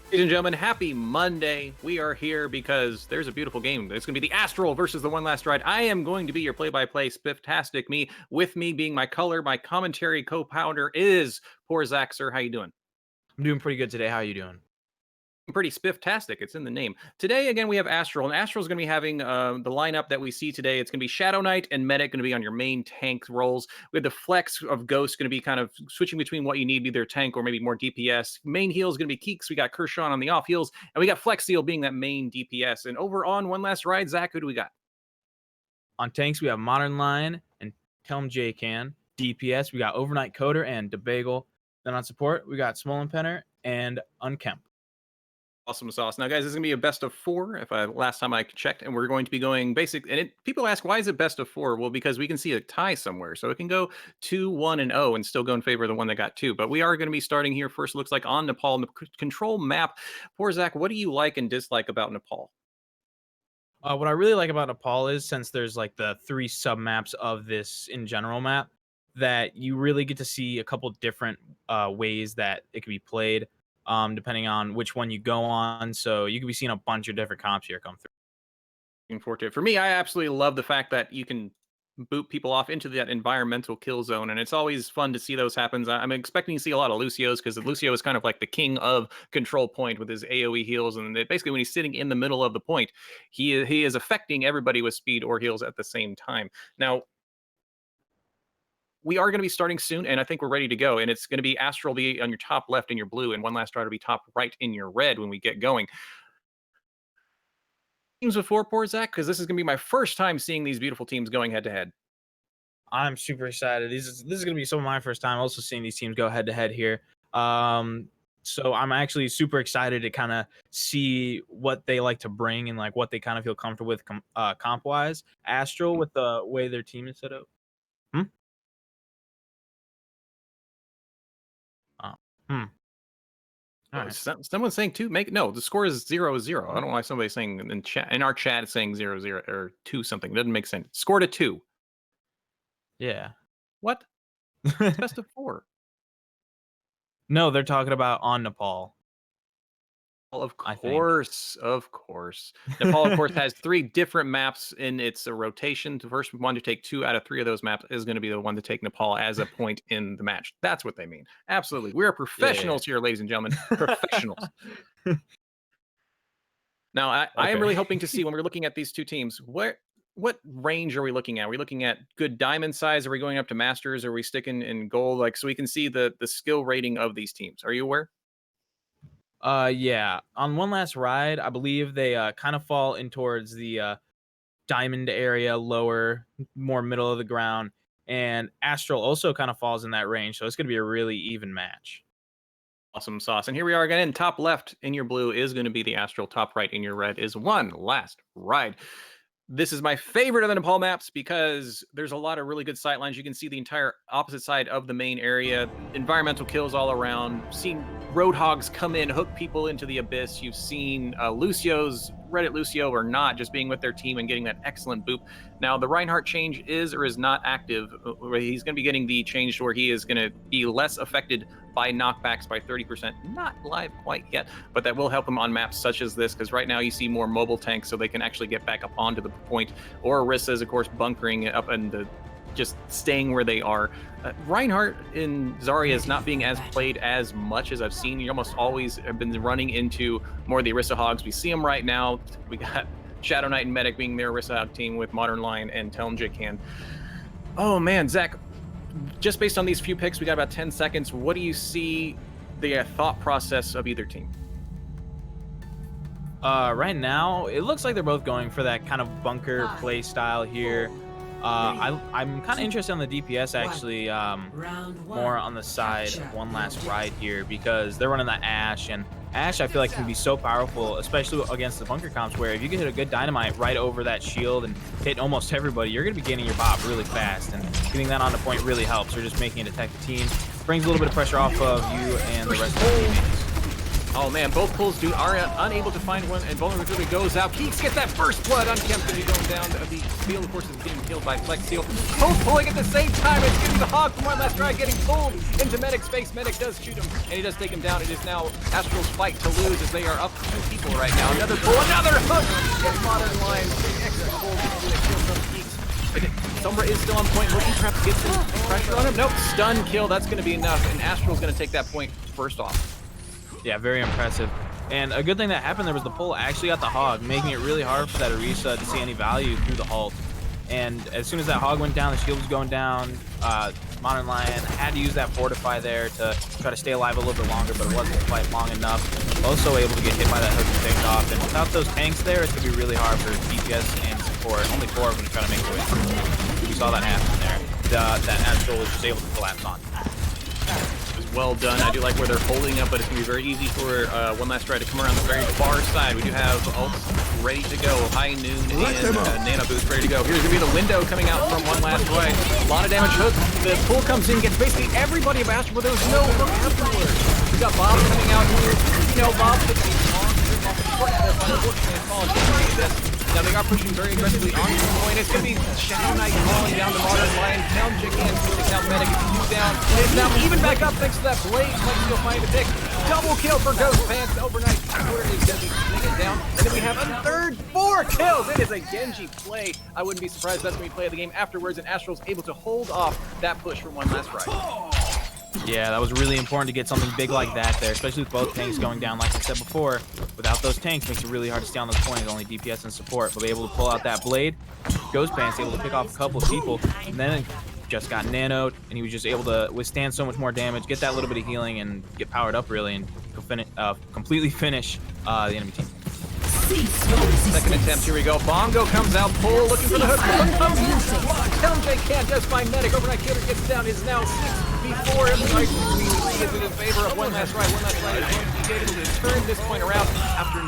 Ladies and gentlemen, happy Monday. We are here because there's a beautiful game. It's going to be the Astral versus the One Last Ride. I am going to be your play-by-play Spifftastic. With me being my color, my commentary co-pounder is poor Zach. Sir, how you doing? I'm doing pretty good today. How are you doing? Pretty Spifftastic. It's in the name. Today, again, we have Astral, and Astral's going to be having the lineup that we see today. It's going to be Shadow Knight and Medic going to be on your main tank roles. We have the flex of Ghost going to be kind of switching between what you need, either tank or maybe more DPS. Main heal is going to be Keeks. We got Kershaw on the off heals, and we got Flex Seal being that main DPS. And over on One Last Ride, Zach, who do we got? On tanks, we have Modern Lion and Kelm J-Can. DPS, we got Overnight Coder and DeBagel. Then on support, we got Smollen Penner and Unkemp. Awesome sauce. Now, guys, this is gonna be a best of four. Last time I checked, and we're going to be going basic. And people ask, why is it best of four? Well, because we can see a tie somewhere, so it can go 2-1-0 and still go in favor of the one that got two. But we are going to be starting here first. Looks like on Nepal, the control map. Poor Zach, what do you like and dislike about Nepal? What I really like about Nepal is, since there's like the 3 sub maps of this in general map, that you really get to see a couple different ways that it can be played, depending on which one you go on. So you could be seeing a bunch of different comps here come through. Looking forward to it. For me, I absolutely love the fact that you can boot people off into that environmental kill zone, and it's always fun to see those happen. I'm expecting to see a lot of Lucio's because Lucio is kind of like the king of control point with his AoE heals, and basically when he's sitting in the middle of the point, he is affecting everybody with speed or heals at the same time. Now, we are going to be starting soon, and I think we're ready to go. And it's going to be Astral be on your top left in your blue, and One Last Ride will be top right in your red when we get going. Teams before, poor Zach, because this is going to be my first time seeing these beautiful teams going head to head. I'm super excited. This is going to be some of my first time also seeing these teams go head to head here. So I'm actually super excited to kind of see what they like to bring and like what they kind of feel comfortable with comp wise. Astral, with the way their team is set up. Oh. All right. Someone's saying two. The score is 0-0. I don't know why somebody's saying in chat. In our chat, it's saying 0-0 or 2 something. It doesn't make sense. Scored a 2. Yeah. What? It's best of 4. No, they're talking about on Nepal. Well, of course. Nepal, of course, has 3 different maps in its rotation. The first one to take 2 out of 3 of those maps is going to be the one to take Nepal as a point in the match. That's what they mean. Absolutely. We are professionals here, ladies and gentlemen. Professionals. Now, I am really hoping to see, when we're looking at these two teams, what range are we looking at? Are we looking at good diamond size? Are we going up to masters? Are we sticking in gold? Like, so we can see the skill rating of these teams. Are you aware? Yeah. On One Last Ride, I believe they kind of fall in towards the diamond area, lower, more middle of the ground. And Astral also kind of falls in that range. So it's going to be a really even match. Awesome sauce. And here we are again. Top left in your blue is going to be the Astral. Top right in your red is One Last Ride. This is my favorite of the Nepal maps because there's a lot of really good sight lines. You can see the entire opposite side of the main area. Environmental kills all around. Seen Roadhogs come in, hook people into the abyss. You've seen Lucio's, Reddit Lucio or not, just being with their team and getting that excellent boop. Now, the Reinhardt change is or is not active. He's going to be getting the change to where he is going to be less affected by knockbacks by 30%. Not live quite yet, but that will help him on maps such as this, because right now you see more mobile tanks so they can actually get back up onto the point. Or Orisa is, of course, bunkering up and just staying where they are. Reinhardt in Zarya is not being as played as much as I've seen. You almost always have been running into more of the Orisa Hogs. We see them right now. We got Shadow Knight and Medic being their Orisa Hog team with Modern Lion and Telm J-Can. Oh man, Zach, just based on these few picks, we got about 10 seconds. What do you see the thought process of either team? Right now, it looks like they're both going for that kind of bunker play style here. I'm kind of interested in the DPS actually, more on the side of One Last Ride here, because they're running that Ashe, and Ashe I feel like can be so powerful, especially against the bunker comps, where if you can hit a good dynamite right over that shield and hit almost everybody, you're going to be getting your bop really fast, and getting that on the point really helps, or just making it attack the team. Brings a little bit of pressure off of you and the rest of the teammates. Oh man, both pulls are unable to find one, and Vulnerability goes out. Keeks gets that first blood. Unkempt going to be going down. The field, of course, is being killed by Flex Seal. Both pulling at the same time. It's getting the Hog from one last try, getting pulled into Medic's face. Medic does shoot him, and he does take him down. It is now Astral's fight to lose as they are up 2 people right now. Another pull, another hook. Gets Modern Lion. Extra pull. Going to kill some Keeks. Sombra is still on point, looking perhaps to get some pressure on him. Nope, stun kill, that's going to be enough, and Astral's going to take that point first off. Yeah, very impressive. And a good thing that happened there was the pull actually got the Hog, making it really hard for that Orisa to see any value through the halt. And as soon as that Hog went down, the shield was going down. Modern Lion had to use that Fortify there to try to stay alive a little bit longer, but it wasn't quite long enough. Also able to get hit by that hook and picked off. And without those tanks there, it's going to be really hard for DPS and support. Only 4 of them to try to make the way through. We saw that happen there. That Astral was just able to collapse on. It was well done. I do like where they're holding up, but it's going to be very easy for One Last Try to come around the very far side. We do have ults ready to go. High Noon and Nano Boost ready to go. Here's going to be the window coming out from One Last Try. A lot of damage hook. The pull comes in, gets basically everybody of Astral, but there was no hook afterwards. We got Bob coming out here. You know, Bob took a long now they are pushing very aggressively onto the point. It's going to be Shadow Knight falling down to Modern Lion. Down Chick in, pulling out Medic. It's down. And it's now even back up thanks to that blade. Let's go find a pick. Double kill for Ghost Pants. Overnight Where is going to be sneaking it down. And then we have a third 4 kills. It is a Genji play. I wouldn't be surprised that's when we play the game afterwards, and Astral's able to hold off that push for One Last Try. Yeah, that was really important to get something big like that there, especially with both tanks going down. Like I said before, without those tanks, makes it really hard to stay on those points, only DPS and support. But be able to pull out that blade, Ghost Pants able to pick off a couple of people, and then just got nanoed, and he was just able to withstand so much more damage, get that little bit of healing, and get powered up really, and completely finish the enemy team. Second attempt, here we go. Bongo comes out, pull, looking for the hook. LJ can't, does find Medic. Overnight Killer gets down, is now 6-4. And the right is in favor of One Last Try. One Last Try is going to be able to turn this point around after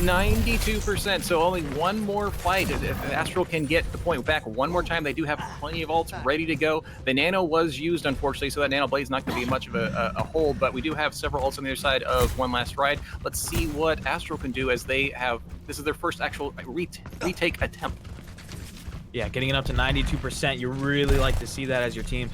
92%. So only one more fight. If Astral can get the point back one more time, they do have plenty of ults ready to go. The Nano was used, unfortunately, so that Nano Blade's not going to be much of a hold, but we do have several ults on the other side of One Last Ride. Let's see what Astral can do as they have, this is their first actual retake attempt. Yeah, getting it up to 92%, you really like to see that as your team.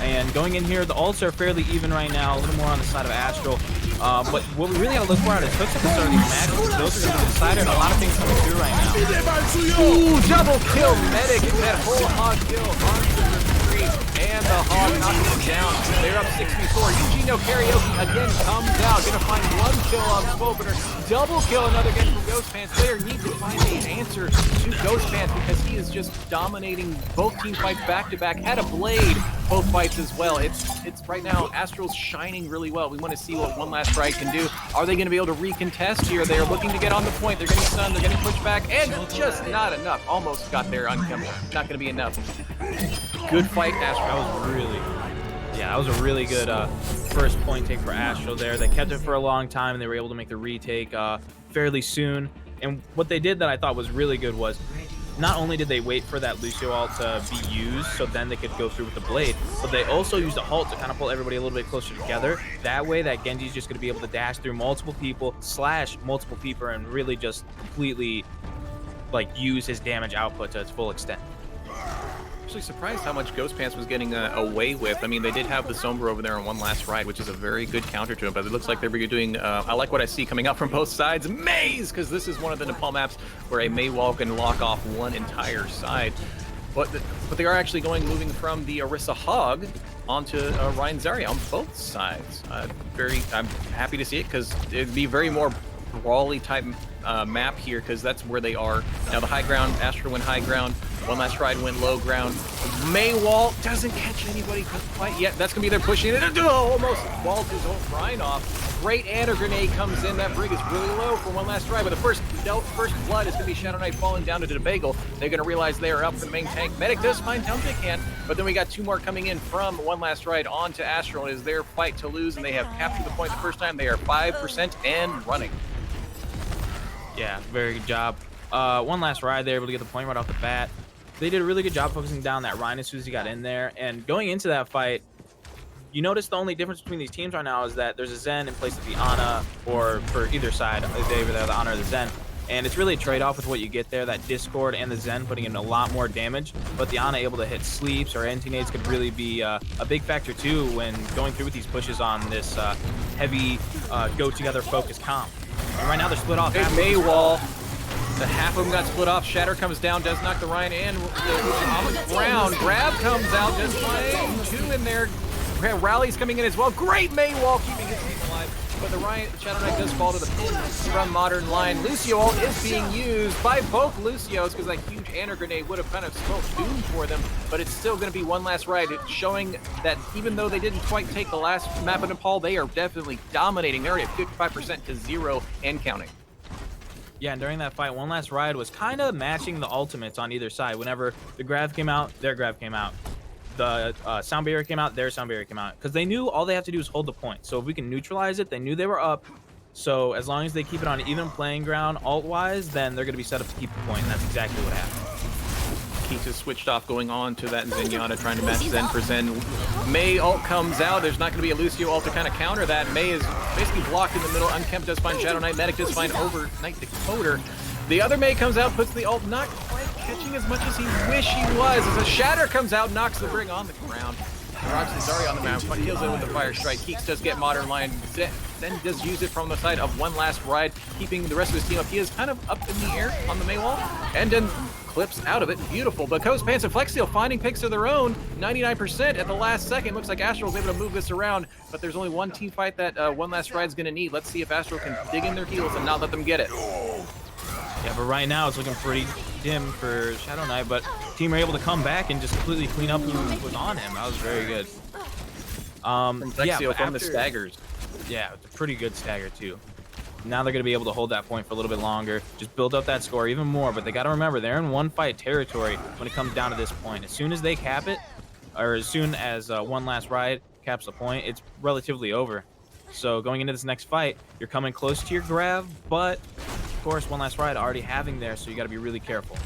And going in here, the ults are fairly even right now, a little more on the side of Astral. But what we really got to look for out is hooks at the start of these matches. Those are going to be decided. A lot of things coming through right now. Ooh, double kill Medic. That whole Hog kill onto the street. And the Hog knocking him down. They're up 6-4. Eugenio Karaoke again comes out. Gonna find 1 kill on Swopener. Double kill another again from Ghost Pants. Player needs to find an answer to Ghost Pants because he is just dominating both team fights back to back. Had a blade both fights as well. It's right now Astral's shining really well. We want to see what One Last Try can do. Are they going to be able to recontest here? They are looking to get on the point. They're getting stunned. They're getting pushed back, and just not enough. Almost got there. Not going to be enough. Good fight, Astral. That was a really good first point take for Astral there. They kept it for a long time, and they were able to make the retake fairly soon. And what they did that I thought was really good was not only did they wait for that Lucio ult to be used so then they could go through with the blade, but they also used the halt to kind of pull everybody a little bit closer together. That way that Genji's just going to be able to dash through multiple people, slash multiple people, and really just completely like use his damage output to its full extent. Actually surprised how much Ghost Pants was getting away with. I mean, they did have the Sombra over there on One Last Ride, which is a very good counter to him, but it looks like they're doing, I like what I see coming out from both sides. Maze, because this is one of the Nepal maps where a Mei wall can lock off one entire side. But they are actually moving from the Orisa Hog onto Ryan Zarya on both sides. I'm happy to see it because it'd be very more brawly type map here because that's where they are. Now the high ground, Astral went high ground, One Last Ride went low ground. Mei wall doesn't catch anybody quite yet. That's going to be their pushing it. Almost walled his own Rhine off. Great anti grenade comes in. That brig is really low for One Last Ride, but the first blood is going to be Shadow Knight falling down to the bagel. They're going to realize they are up for the main tank. Medic does find down they can, but then we got 2 more coming in from One Last Ride onto Astral. It is their fight to lose, and they have captured the point the first time. They are 5% and running. Yeah, very good job. One Last Ride, they're able to get the point right off the bat. They did a really good job focusing down that Rhine as soon as he got in there. And going into that fight, You notice the only difference between these teams right now is that there's a Zen in place of the Ana, or for either side, they either the Ana or the Zen. And it's really a trade-off with what you get there. That Discord and the Zen putting in a lot more damage, but the Ana able to hit sleeps or anti-nades could really be a big factor too when going through with these pushes on this heavy go-together focus comp. And right now they're split off. Hey, Maywall. The half of them got split off. Shatter comes down, does knock the Ryan and on the ground. Grab comes out, just fine. 2 in there. Rally's coming in as well. Great Maywall keeping his team alive. But the Ryan Shadow Knight does fall to the pin from Modern Line. Lucio ult is being used by both Lucios because that huge Anna grenade would have kind of spelled doom for them. But it's still going to be one last ride, showing that even though they didn't quite take the last map of Nepal, they are definitely dominating. They're already at 55% to 0 and counting. Yeah, and during that fight, one last ride was kind of matching the ultimates on either side. Whenever the Grav came out, their Grav came out. The sound barrier came out, their sound barrier came out. Because they knew all they have to do is hold the point. So if we can neutralize it, they knew they were up. So as long as they keep it on even playing ground ult-wise, then they're going to be set up to keep the point. And that's exactly what happened. Keith is switched off going on to that Zenyatta, trying to match Zen for Zen. Mei ult comes out. There's not going to be a Lucio ult to kind of counter that. Mei is basically blocked in the middle. Unkempt does find Shadow Knight. Medic does find Overnight Decoder. The other Mei comes out, puts the ult, not quite catching as much as he wish he was. As a Shatter comes out, knocks the Brig on the ground. Roxy's already on the map, but heals in with the Fire Strike. Keeks does get Modern Line. Then does use it from the side of one last ride, keeping the rest of his team up. He is kind of up in the air on the Maywall, and then clips out of it. Beautiful. But Coast Pants and Flexsteel finding picks of their own. 99% at the last second. Looks like Astral's able to move this around, but there's only one team fight that one last ride's going to need. Let's see if Astral can dig in their heels and not let them get it. Yeah, but right now it's looking pretty dim for Shadow Knight, but team are able to come back and just completely clean up who was on him. That was very good. Yeah, from the staggers. Yeah, it's a pretty good stagger too. Now they're going to be able to hold that point for a little bit longer, just build up that score even more, but they got to remember they're in one fight territory when it comes down to this point. As soon as they cap it, or as soon as one last ride caps the point, it's relatively over. So going into this next fight, you're coming close to your Grav, but of course one last ride already having there, so you got to be really careful.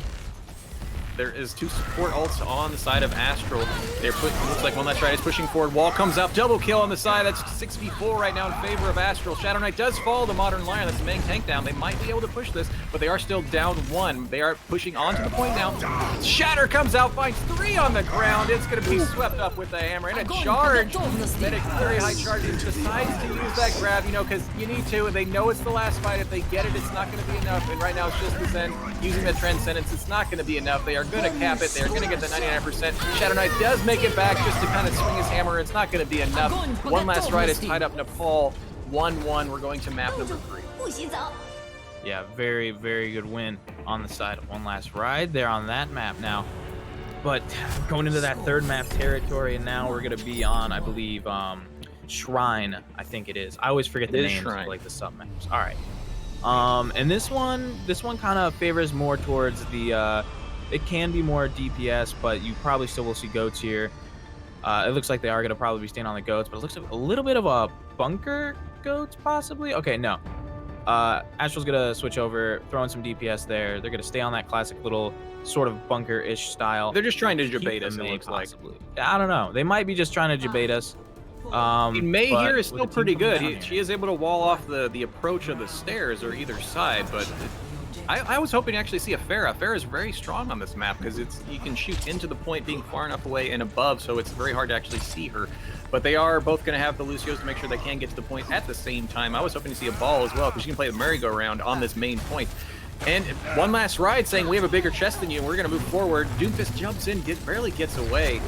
There is 2 support ults on the side of Astral. They're looks like one last ride is pushing forward. Wall comes up, double kill on the side. That's 6v4 right now in favor of Astral. Shadow Knight does fall to Modern Lion. That's the main tank down. They might be able to push this, but they are still down 1. They are pushing onto the point now. Shatter comes out, finds 3 on the ground. It's going to be swept up with the hammer and a charge. Medic, very high charges, decides to use that grab, you know, because you need to. They know it's the last fight. If they get it, it's not going to be enough. And right now it's just the Zen using the Transcendence. It's not going to be enough. They are going to cap it. They're going to get the 99%. Shadow Knight does make it back just to kind of swing his hammer. It's not going to be enough. One last ride is tied up Nepal. 1-1. We're going to map number 3. Yeah, very, very good win on the side of one last ride there on that map now. But going into that third map territory, and now we're going to be on, I believe, Shrine, I think it is. I always forget the names of, like, the sub-maps. All right. And this one kind of favors more towards the it can be more DPS, but you probably still will see goats here. It looks like they are going to probably be staying on the goats, but it looks like a little bit of a bunker goats possibly. Okay, no. Astral's going to switch over, throw in some DPS there. They're going to stay on that classic little sort of bunker-ish style. They're just trying to debate us, it looks like. I don't know. They might be just trying to debate us. Mei here is still pretty good. She is able to wall off the approach of the stairs or either side, but I was hoping to actually see a Pharah. Pharah is very strong on this map because you can shoot into the point being far enough away and above, so it's very hard to actually see her. But they are both going to have the Lucios to make sure they can get to the point at the same time. I was hoping to see a ball as well because you can play the merry-go-round on this main point. And one last ride saying we have a bigger chest than you and we're going to move forward. Doomfist jumps in, barely gets away,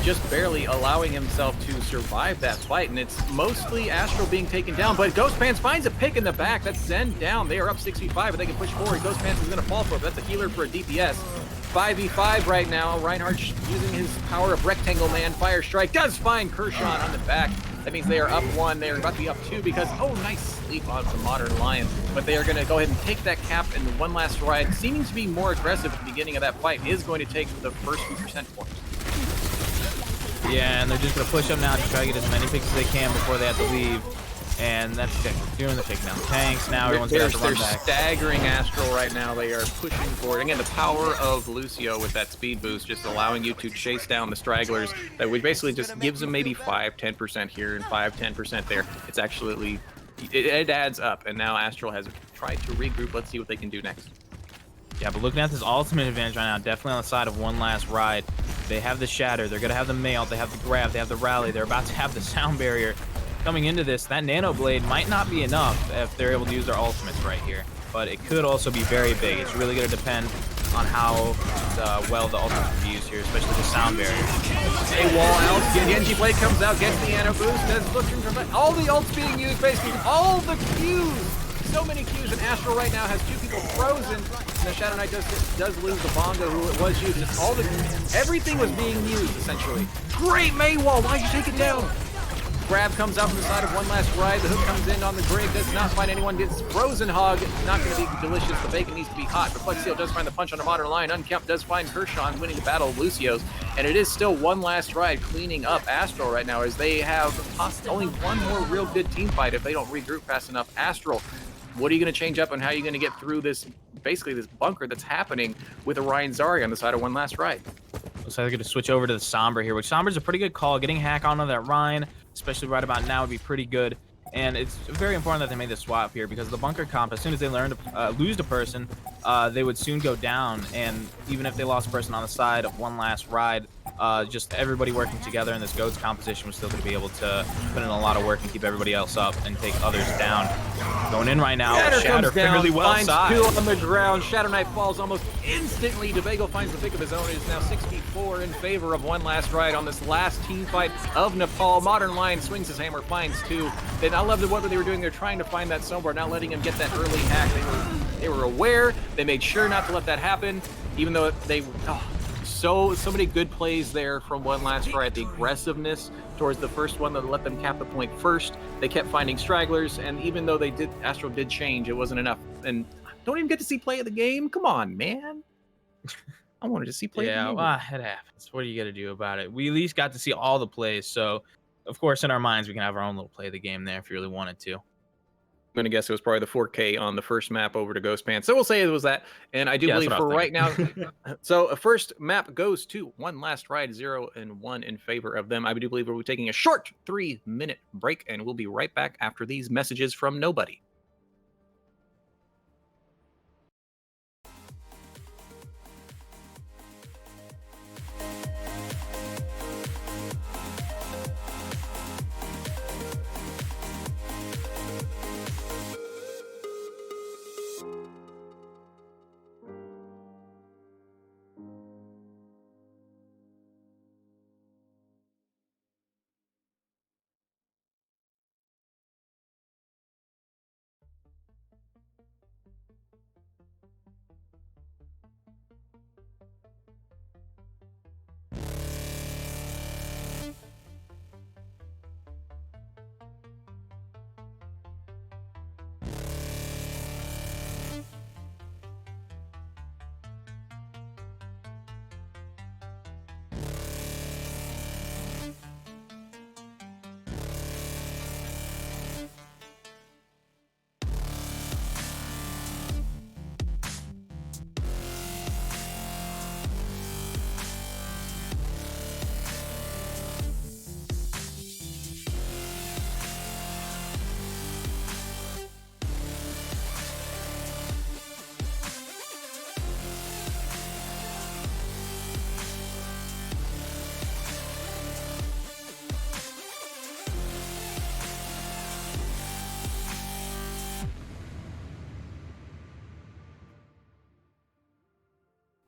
just barely allowing himself to survive that fight. And it's mostly Astral being taken down, but Ghost Pants finds a pick in the back. That's Zen down. They are up 6v5, but they can push forward. Ghost Pants is going to fall for it, but that's a healer for a DPS. 5v5 right now. Reinhardt using his power of Rectangle Man. Fire Strike does find Kershaw on the back. That means they are up 1. They are about to be up 2 because, oh, nice sleep on from Modern Lion. But they are going to go ahead and take that cap, and the one last ride, seeming to be more aggressive at the beginning of that fight, is going to take the first few percent points. Yeah, and they're just going to push up now to try to get as many picks as they can before they have to leave. And that's what they're doing. They're taking down the tanks. Now everyone's going to have to run back. Staggering Astral right now. They are pushing forward. Again, the power of Lucio with that speed boost just allowing you to chase down the stragglers. That which basically just gives them maybe 5-10% here and 5-10% there. It's actually, it adds up. And now Astral has tried to regroup. Let's see what they can do next. Yeah, but looking at this ultimate advantage right now, definitely on the side of One Last Ride. They have the Shatter. They're going to have the Mail. They have the Grab. They have the Rally. They're about to have the Sound Barrier. Coming into this, that Nano Blade might not be enough if they're able to use their ultimates right here. But it could also be very big. It's really going to depend on how well the ultimates will be used here, especially the Sound Barrier. A wall out. Genji Blade comes out, gets the Nano Boost. Does looking for all the ults being used, basically all the Qs. So many Qs, and Astral right now has 2 people frozen. And the Shadow Knight does lose the Bongo, who it was used. Just everything was being used, essentially. Great Maywall, why'd you take it down? Grab comes out from the side of One Last Ride. The hook comes in on the Grave, does not find anyone. Gets Frozen Hog. Not going to be delicious. The bacon needs to be hot. But Flexsteel does find the punch on a Modern Lion. Unkempt does find Kershaw winning the battle of Lucio's. And it is still One Last Ride cleaning up Astral right now, as they have only one more real good team fight if they don't regroup fast enough. Astral, what are you going to change up, and how are you going to get through this, basically this bunker that's happening with Orion Zarya on the side of One Last Ride? Looks like they're going to switch over to the Sombra here, which Sombra's a pretty good call. Getting hack onto that Rhine, especially right about now, would be pretty good. And it's very important that they made this swap here, because the bunker comp, as soon as they learn to lose a person, they would soon go down. And even if they lost a person on the side of One Last Ride, just everybody working together in this GOATS composition was still going to be able to put in a lot of work and keep everybody else up and take others down. Going in right now, Shatter fairly well sized. 2 on the ground. Shadow Knight falls almost instantly. DeVago finds the pick of his own. It is now 6v4 in favor of One Last Ride on this last team fight of Nepal. Modern Lion swings his hammer, finds 2. Then I love what they were doing. They're trying to find that Sombra, not letting him get that early hack. They were aware. They made sure not to let that happen, even though they... So many good plays there from One Last Ride. The aggressiveness towards the first one that let them cap the point first. They kept finding stragglers, and even though Astral did change, it wasn't enough. And don't even get to see play of the game. Come on, man. I wanted to see play of the game. Yeah, well, it happens. What are you going to do about it? We at least got to see all the plays, so of course in our minds we can have our own little play of the game there if you really wanted to. I'm going to guess it was probably the 4K on the first map over to Ghost Pants. So we'll say it was that. And I do believe for right now. So a first map goes to One Last Ride, 0-1 in favor of them. I do believe we'll be taking a short 3-minute break, and we'll be right back after these messages from nobody.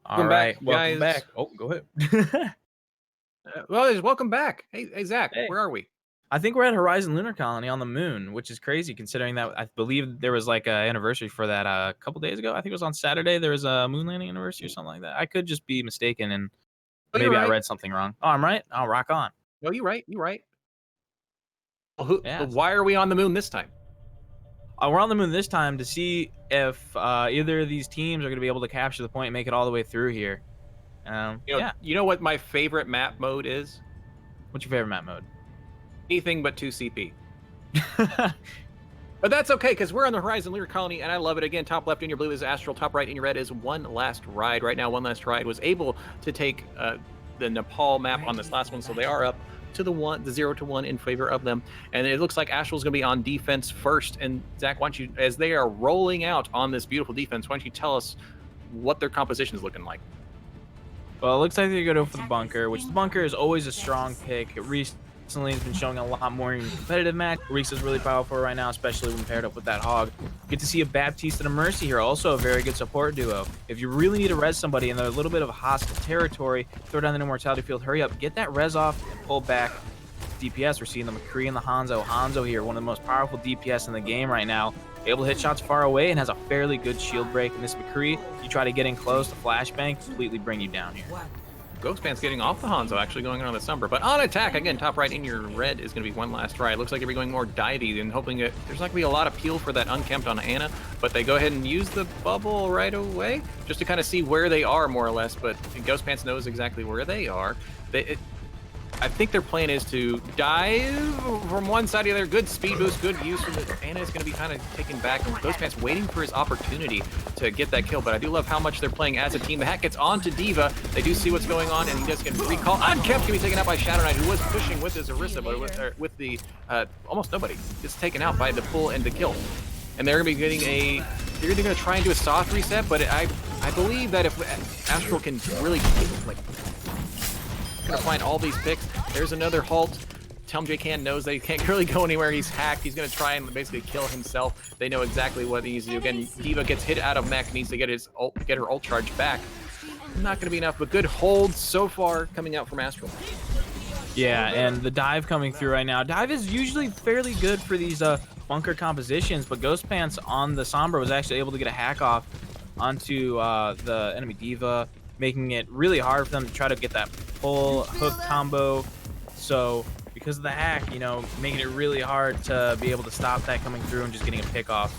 All right, welcome guys. back. Oh, go ahead. Welcome back. Hey, Zach, Hey. where are we? I think we're at Horizon Lunar Colony on the moon, which is crazy considering that I believe there was like an anniversary for that a couple days ago. I think it was on Saturday. There was a moon landing anniversary or something like that. I could just be mistaken, and Oh, you're maybe I right. read something wrong. Oh, I'm right. I'll rock on. No, you're right. You're right. Well, Yeah. why are we on the moon this time? We're on the moon this time to see if either of these teams are going to be able to capture the point and make it all the way through here. Yeah. You know what my favorite map mode is? What's your favorite map mode? Anything but 2CP. But that's okay, because we're on the Horizon Lunar Colony, and I love it. Again, top left in your blue is Astral, top right in your red is One Last Ride. Right now, One Last Ride was able to take the Nepal map on this last one, so they are up to the 0 to 1 in favor of them. And it looks like Astral's going to be on defense first. And Zach, why don't you, as they are rolling out on this beautiful defense, why don't you tell us what their composition is looking like? Well, it looks like they're going to go for the bunker, which the bunker is always a strong pick. Recently has been showing a lot more in competitive match. Reese is really powerful right now, especially when paired up with that hog. Get to see a Baptiste and a Mercy here, also a very good support duo. If you really need to res somebody in a little bit of hostile territory, throw down the immortality field, hurry up, get that res off, and pull back DPS. We're seeing the McCree and the Hanzo here, one of the most powerful DPS in the game right now. Able to hit shots far away and has a fairly good shield break. And this McCree, you try to get in close, the flashbang completely bring you down here. Ghostman's getting off the Hanzo, actually going on the Sombra. But on attack, again, top right in your red is going to be One Last Ride. Looks like they're going more divey and hoping that there's not going to be a lot of peel for that unkempt on Ana. But they go ahead and use the bubble right away just to kind of see where they are, more or less. But Ghostpants knows exactly where they are. I think their plan is to dive from one side to the other. Good speed boost, good use from it. Ana is going to be kind of taken back, and Ghostpants waiting for his opportunity to get that kill. But I do love how much they're playing as a team. The hack gets onto D.Va. They do see what's going on, and he does get recalled. Unkempt can be taken out by Shadow Knight, who was pushing with his Orisa, but with the almost nobody. Gets taken out by the pull and the kill. And they're going to be getting they're either going to try and do a soft reset, but I believe that if Astral can really gonna find all these picks. There's another halt. J knows that he can't really go anywhere. He's hacked. He's gonna try and basically kill himself. They know exactly what he needs to do. Again, D.Va gets hit out of mech, needs to get her ult charge back. Not gonna be enough, but good holds so far coming out from Astral. Yeah, and the dive coming through right now. Dive is usually fairly good for these bunker compositions, but Ghostpants on the Sombra was actually able to get a hack off onto the enemy D.Va, making it really hard for them to try to get that full hook combo. So because of the hack, you know, making it really hard to be able to stop that coming through and just getting a pick off.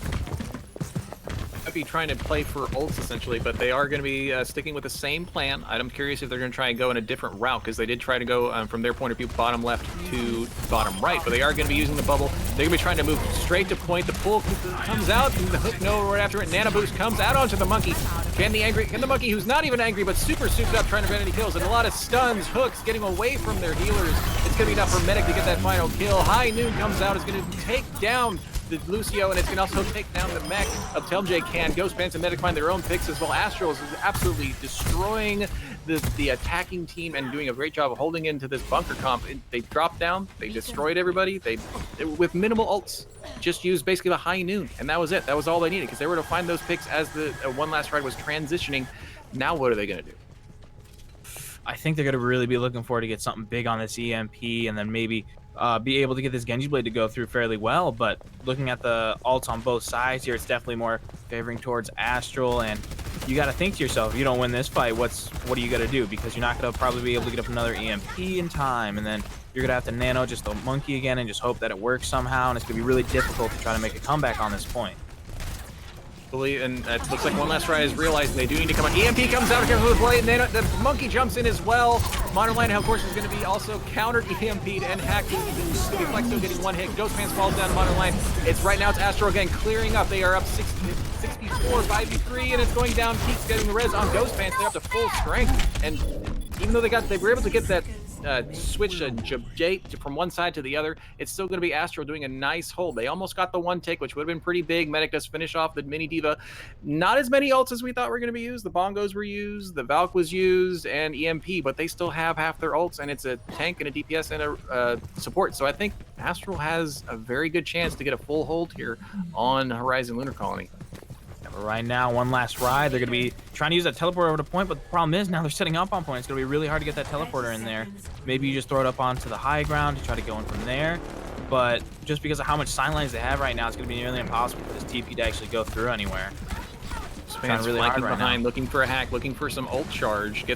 Might be trying to play for ults essentially, but they are going to be sticking with the same plan. I'm curious if they're going to try and go in a different route, because they did try to go from their point of view bottom left to bottom right, but they are going to be using the bubble. They're going to be trying to move straight to point. The pull comes out, and the hook no right after it. Nano boost comes out onto the monkey. Can the monkey, who's not even angry but super souped up, trying to prevent any kills, and a lot of stuns, hooks getting away from their healers. It's going to be enough for Medic to get that final kill. High Noon comes out, is going to take down the Lucio, and it's going to also take down the mech of J. Ghostpants and Medic find their own picks as well. Astral is absolutely destroying the attacking team and doing a great job of holding into this bunker comp. They dropped down, they destroyed everybody. They with minimal ults, just used basically the High Noon, and that was it. That was all they needed, because they were to find those picks as the One Last Ride was transitioning. Now what are they going to do? I think they're going to really be looking forward to get something big on this EMP, and then maybe be able to get this Genji Blade to go through fairly well. But looking at the ults on both sides here, it's definitely more favoring towards Astral, and you got to think to yourself, if you don't win this fight, what are you going to do? Because you're not going to probably be able to get up another EMP in time, and then you're going to have to nano just the monkey again and just hope that it works somehow, and it's going to be really difficult to try to make a comeback on this point. And it looks like One Last Ride is realizing they do need to come on. EMP comes out again with Blade, and the monkey jumps in as well. Modern Light, of course, is going to be also countered, EMP'd, and hacked. Flexo getting one hit. Ghostpants falls down to Modern Light. It's right now, it's Astral again clearing up. They are up 64, 5v3, and it's going down. Keeps getting the res on Ghostpants. They're up to full strength, and even though they were able to get that switch from one side to the other, it's still going to be Astral doing a nice hold. They almost got the one take, which would have been pretty big. Medic does finish off the mini D.Va. Not as many ults as we thought were going to be used. The bongos were used, the Valk was used, and EMP, but they still have half their ults, and it's a tank and a DPS and a support. So I think Astral has a very good chance to get a full hold here on Horizon Lunar Colony. Right now, One Last Ride, they're going to be trying to use that teleporter over to point, but the problem is now they're setting up on point. It's going to be really hard to get that teleporter in there. Maybe you just throw it up onto the high ground to try to go in from there, but just because of how much sign lines they have right now, it's going to be nearly impossible for this TP to actually go through anywhere. Fans really flanking behind, looking for a hack, looking for some ult charge.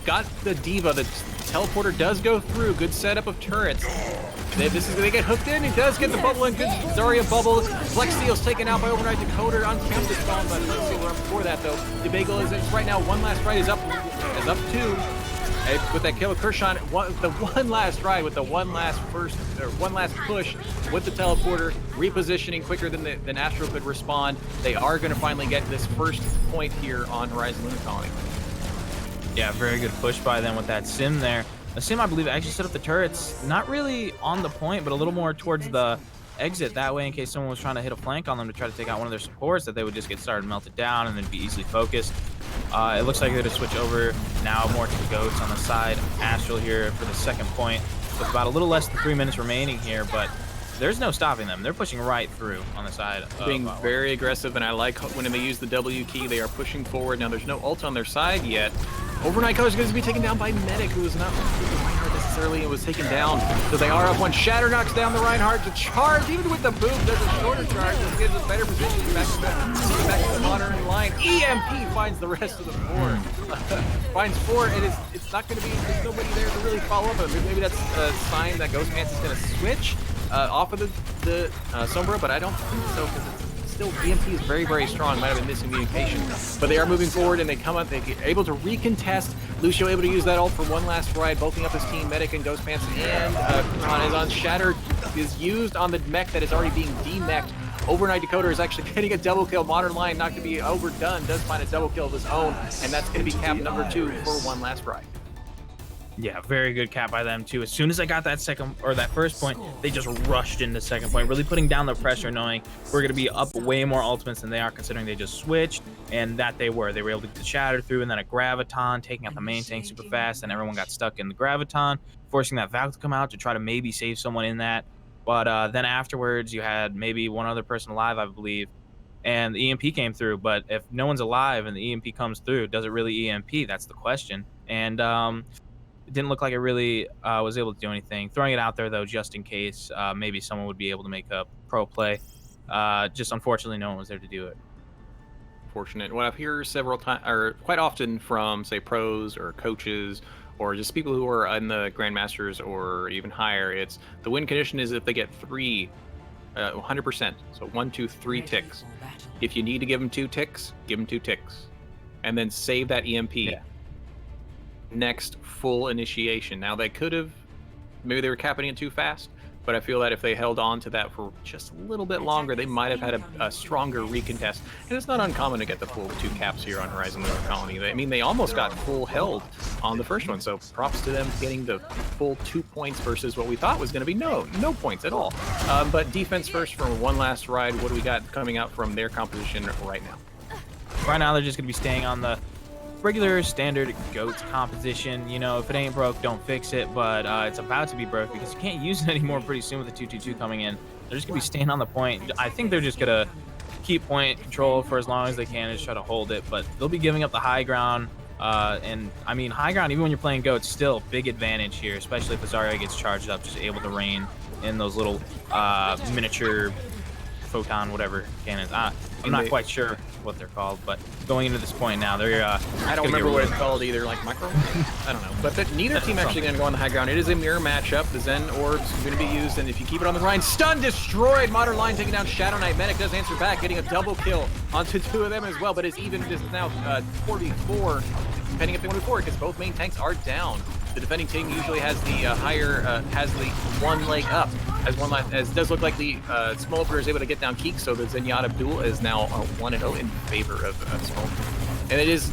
Got the D.Va. The teleporter does go through. Good setup of turrets. They get hooked in. He does get the bubble in. Good Zarya bubble. Flex Steel's taken out by Overnight Decoder. Uncapped is gone, but let's see, we're up before that though. The bagel is right now. One Last Ride is up 2. With that kill of Kershaw, the one last ride with the one last push with the teleporter, repositioning quicker than Astral could respond. They are going to finally get this first point here on Horizon Lunar Colony. Yeah, very good push by them with that sim there. The sim, I believe, actually set up the turrets, not really on the point, but a little more towards the exit. That way, in case someone was trying to hit a flank on them to try to take out one of their supports, that they would just get started melted down and then be easily focused. It looks like they're going to switch over now more to the goats on the side. Astral here for the second point with about a little less than 3 minutes remaining here, but there's no stopping them. They're pushing right through on the side. Being very aggressive, and I like when they use the W key, they are pushing forward. Now, there's no ult on their side yet. Overnight Coach is going to be taken down by Medic, who is not Reinhardt necessarily and was taken down. So they are up one. Shatter knocks down the Reinhardt to charge, even with the boom, does a shorter charge. This gives us better position back to the modern line. EMP finds the rest of the board. Finds 4, and it's not going to be, there's nobody there to really follow up. Maybe that's a sign that Ghostpants is going to switch off of the Sombra, but I don't think so, because it's still, EMP is very, very strong. Might have been missing communication, but they are moving forward, and they come up, they're able to recontest. Lucio able to use that ult for one last ride, bulking up his team. Medic and Ghostpants, and Khan is on. Shatter is used on the mech that is already being demeched. Overnight Decoder is actually getting a double kill. Modern Line, not to be overdone, does find a double kill of his own, and that's going to be cap number 2 for one last ride. Yeah, very good cap by them too. As soon as I got that first point, they just rushed into second point, really putting down the pressure, knowing we're going to be up way more ultimates than they are, considering they just switched, and that they were able to get the Shatter through, and then a Graviton taking out the main tank super fast, and everyone got stuck in the Graviton, forcing that Valk to come out to try to maybe save someone in that. But then afterwards, you had maybe one other person alive, I believe, and the EMP came through. But if no one's alive and the EMP comes through, does it really EMP? That's the question. And it didn't look like it really was able to do anything. Throwing it out there, though, just in case maybe someone would be able to make a pro play. Just unfortunately, no one was there to do it. Fortunate. What I've heard several times, or quite often, from say pros or coaches, or just people who are in the Grandmasters or even higher, it's the win condition is if they get 100%. So 1, 2, 3 ticks. If you need to give them 2 ticks, give them 2 ticks, and then save that EMP. Yeah. Next full initiation. Now they could have, maybe they were capping it too fast, but I feel that if they held on to that for just a little bit longer, they might have had a stronger recontest. And it's not uncommon to get the full 2 caps here on Horizon Lunar Colony. I mean, they almost got full held on the first one, so props to them getting the full 2 points versus what we thought was going to be no points at all. But defense first from one last ride. What do we got coming out from their composition right now? Right now, they're just going to be staying on the regular standard goats composition. You know, if it ain't broke, don't fix it, but it's about to be broke because you can't use it anymore pretty soon with the 2-2-2 coming in. They're just gonna be staying on the point. I think they're just gonna keep point control for as long as they can and just try to hold it, but they'll be giving up the high ground, and I mean, high ground, even when you're playing goats, still big advantage here, especially if the Zarya gets charged up, just able to rain in those little miniature photon whatever cannons. I'm not quite sure what they're called, but going into this point now, they're I don't remember what it's called either, like micro? I don't know. But neither team actually going to go on the high ground. It is a mirror matchup. The Zen Orbs going to be used, and if you keep it on the grind, stun destroyed. Modern Line taking down Shadow Knight. Medic does answer back, getting a double kill onto 2 of them as well, but it's even just now 44, depending if they want to forward, because both main tanks are down. The defending team usually has the has the one leg up, as it does look like the Smolder is able to get down Keek, so the Zenyatta duel is now 1-0 in favor of Smolder. And it is,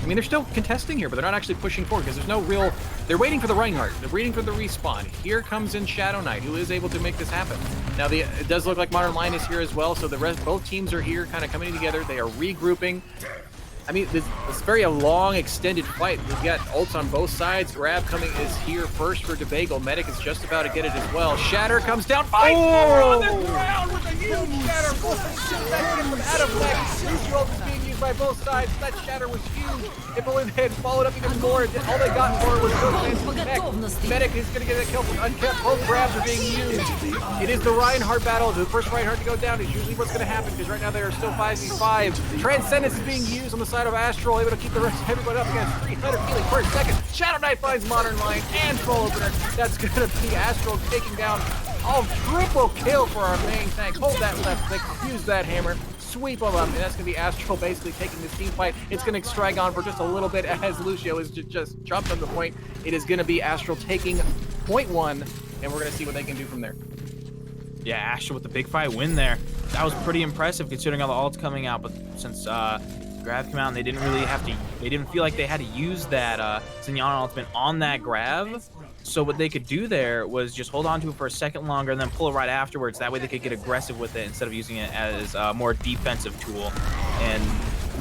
I mean, they're still contesting here, but they're not actually pushing forward because there's no real, they're waiting for the Reinhardt, they're waiting for the respawn. Here comes in Shadow Knight, who is able to make this happen. Now, it does look like Modern Line is here as well, so both teams are here kind of coming together. They are regrouping. I mean, this very long, extended fight. We've got ults on both sides. Grab coming is here first for DeBagel. Medic is just about to get it as well. Shatter comes down. 5-4 on the ground with a huge Shatter. From Adam Lex. Lucio ult is being used by both sides. That Shatter was huge. If only they had followed up even more. All they got for it was Ghostpants Mech. Medic is going to get a kill from unkept. Both grabs are being used. It is the Reinhardt battle. The first Reinhardt to go down is usually what's going to happen, because right now they are still 5v5. Transcendence is being used on the side of Astral, able to keep the rest of everyone up against 300 healing per second. Shadow Knight finds Modern Line and Troll Opener. That's going to be Astral taking down triple kill for our main tank. Hold that left click, use that hammer, sweep them up, and that's going to be Astral basically taking this team fight. It's going to drag on for just a little bit as Lucio is just jumped on the point. It is going to be Astral taking point 1, and we're going to see what they can do from there. Yeah, Astral with the big fight win there. That was pretty impressive considering all the ults coming out, but since Grav came out and they didn't really have to, they didn't feel like they had to use that Zenyatta ultimate on that Grav. So what they could do there was just hold on to it for a second longer and then pull it right afterwards. That way they could get aggressive with it instead of using it as a more defensive tool. And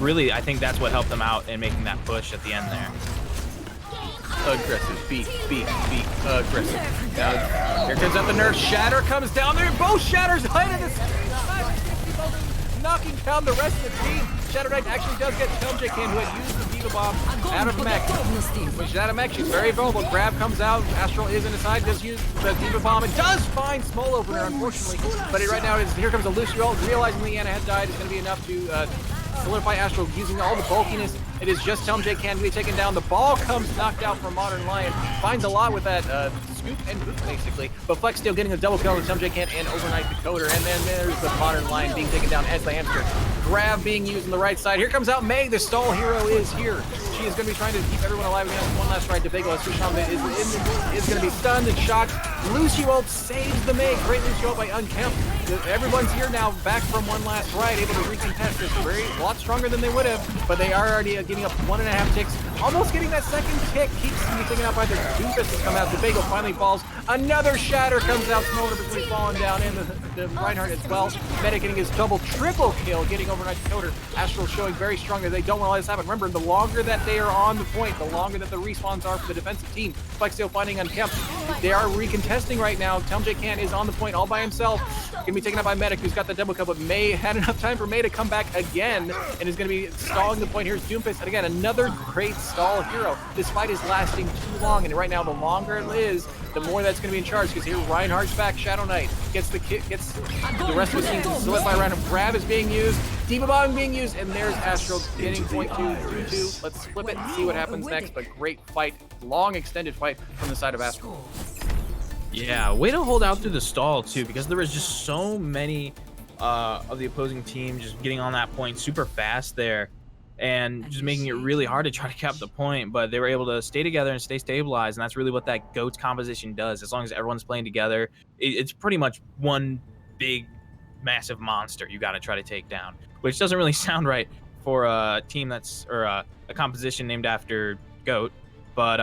really, I think that's what helped them out in making that push at the end there. Aggressive, beat, aggressive. Now, here comes out the nerf. Shatter comes down there. Both Shatters hit at the same time, knocking down the rest of the team. Shadow Knight actually does get Telmjacan, who had used the Diva Bomb out of mech. When she's out of mech, she's very vulnerable. Grab comes out. Astral is inside, does use the Diva Bomb, and does find Small Opener, unfortunately. But right now, here comes a Lucio ult, realizing Leanna had died is going to be enough to solidify Astral, using all the bulkiness. It is just Telmjacan to be taken down. The ball comes knocked out from Modern Lion. Finds a lot with that scoop and boot, basically. But Flex still getting a double kill on Telmjacan and Overnight Decoder. And then there's the Modern Lion being taken down as the hamster. Grab being used on the right side. Here comes out May. The stall hero is here. She is going to be trying to keep everyone alive against one last ride to Bagel. Susham is going to be stunned and shocked. Lucio ult saves the May. Great Lucio ult by Unkempt. Everyone's here now, back from one last ride, able to recontest this. A lot stronger than they would have, but they are already getting up 1.5 ticks. Almost getting that second tick. Keeps taken out by their Doofus to come out. The Bagel finally falls. Another Shatter comes out. Smolder between falling down, and the Reinhardt as well. Meta getting his triple kill, getting Overnight Decoder. Astral showing very strong that they don't want to let this happen. Remember, the longer that they are on the point, the longer that the respawns are for the defensive team. Flex still finding Unkempt. They are recontesting right now. Telmjacan is on the point all by himself. Going to be taken out by Medic, who's got the double kill, but May had enough time for May to come back again, and is going to be stalling the point. Here's Doomfist, and again, another great stall hero. This fight is lasting too long, and right now, the longer it is, the more that's going to be in charge, because here, Reinhardt's back, Shadow Knight gets the rest of the team to solidify around him. Grab is being used, Diva Bomb being used, and there's Astral getting point 2. Let's flip it and see what happens next, but great fight, long extended fight from the side of Astral. Yeah, way to hold out through the stall too, because there was just so many of the opposing team just getting on that point super fast there and just making it really hard to try to cap the point, but they were able to stay together and stay stabilized, and that's really what that GOATS composition does. As long as everyone's playing together, it's pretty much one big massive monster you got to try to take down, which doesn't really sound right for a team that's, or a composition named after GOAT, but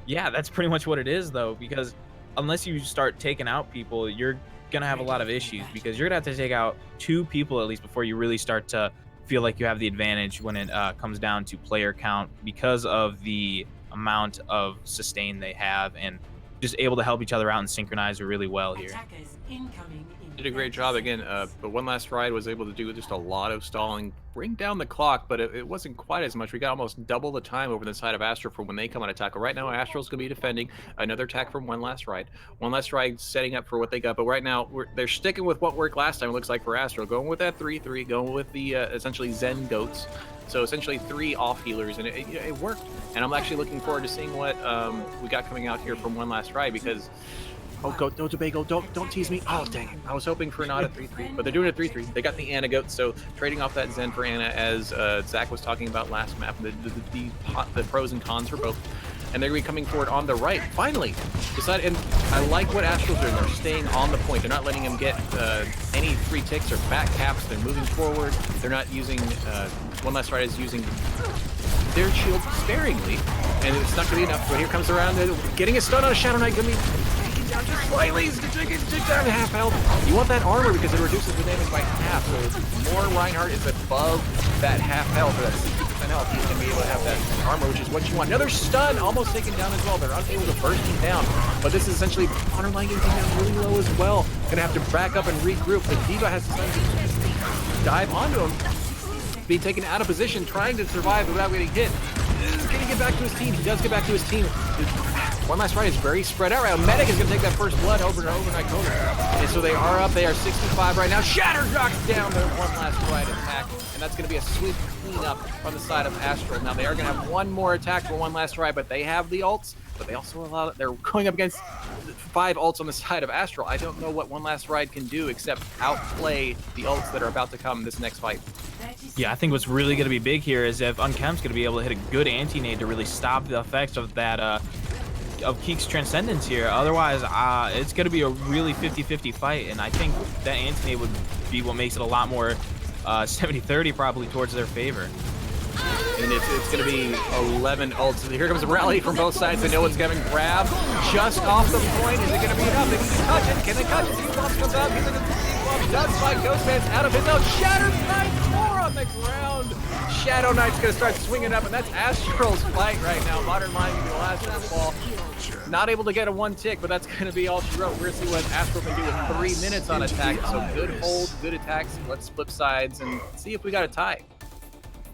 yeah, that's pretty much what it is though, because unless you start taking out people, you're gonna have a lot of issues, because you're gonna have to take out 2 people at least before you really start to feel like you have the advantage when it comes down to player count, because of the amount of sustain they have and just able to help each other out and synchronize really well here. Did a great job again, but one last ride was able to do just a lot of stalling, bring down the clock, but it wasn't quite as much. We got almost double the time over the side of Astral for when they come on attack. Right now, Astral's going to be defending another attack from one last ride. One last ride setting up for what they got, but right now they're sticking with what worked last time. It looks like for Astral, going with that 3-3, going with the essentially Zen goats. So essentially 3 off healers, and it worked. And I'm actually looking forward to seeing what we got coming out here from one last ride, because oh, go Tobago, don't tease me. Oh, dang it. I was hoping for not a 3-3, but they're doing a 3-3. They got the Anna goat, so trading off that Zen for Anna, as Zach was talking about last map, the pros and cons for both. And they're going to be coming forward on the right. Finally, and I like what Astral's doing. They're staying on the point. They're not letting him get any free ticks or back caps. They're moving forward. They're not using, one last ride is using their shield sparingly, and it's not going to be enough. But here comes around, getting a stun on a Shadow Knight, going to be down just slightly, take down to half health. You want that armor because it reduces the damage by half, so more Reinhardt is above that half health, or that 60% health, he's going to be able to have that armor, which is what you want. Another stun, almost taken down as well. They're unable to burst him down, but this is essentially Modern Lion getting down really low as well. Going to have to back up and regroup, but Diva has to dive onto him, being taken out of position, trying to survive without getting hit. Going to get back to his team. He does get back to his team. One last ride is very spread out right now. Medic is going to take that first blood over and Overnight Decoder. And so they are up. They are 65 right now. Shatter knocks down their one last ride attack. And that's going to be a sweep cleanup on the side of Astral. Now they are going to have one more attack for one last ride, but they have the ults. But they also allow, they're going up against 5 ults on the side of Astral. I don't know what One Last Ride can do except outplay the ults that are about to come in this next fight. Yeah, I think what's really going to be big here is if Unkemp's going to be able to hit a good anti-nade to really stop the effects of that of Keek's Transcendence here. Otherwise, it's going to be a really 50-50 fight, and I think that anti-nade would be what makes it a lot more 70-30 probably towards their favor. And it's going to be 11 ults. Here comes a rally from both sides. They know what's coming. Grab just off the point. Is it going to be enough? They need to touch it. Can they touch it? T-Bomb comes out. He's in the does fight. Ghostman's out of his zone. Shattered Knight 4 on the ground. Shadow Knight's going to start swinging up, and that's Astral's fight right now. Modern Line going to be the last of the ball. Not able to get a 1 tick, but that's going to be all she wrote. We're going to see what Astral can do with 3 minutes on attack. So good hold, good attacks. Let's flip sides and see if we got a tie.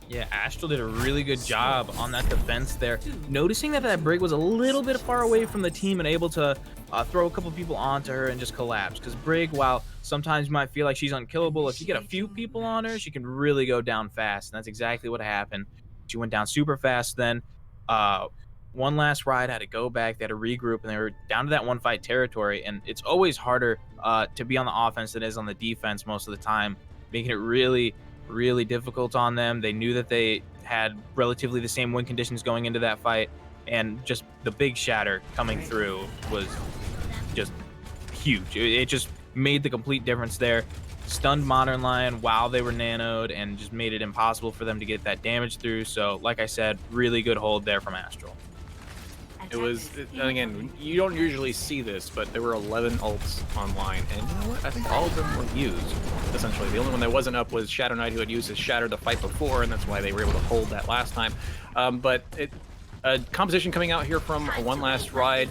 Yeah, Astral did a really good job on that defense there. Noticing that Brig was a little bit far away from the team and able to throw a couple people onto her and just collapse. Because Brig, while sometimes you might feel like she's unkillable, if you get a few people on her, she can really go down fast. And that's exactly what happened. She went down super fast then. One Last Ride had to go back, they had to regroup, and they were down to that 1-fight territory. And it's always harder to be on the offense than it is on the defense most of the time, making it really difficult on them. They knew that they had relatively the same win conditions going into that fight, and just the big shatter coming through was just huge. It just made the complete difference there. Stunned Modern Lion while they were nanoed and just made it impossible for them to get that damage through. So like I said, really good hold there from Astral. It was, again, you don't usually see this, but there were 11 ults online, and you know what? I think all of them were used, essentially. The only one that wasn't up was Shadow Knight, who had used his Shatter the fight before, and that's why they were able to hold that last time. But a composition coming out here from One Last Ride.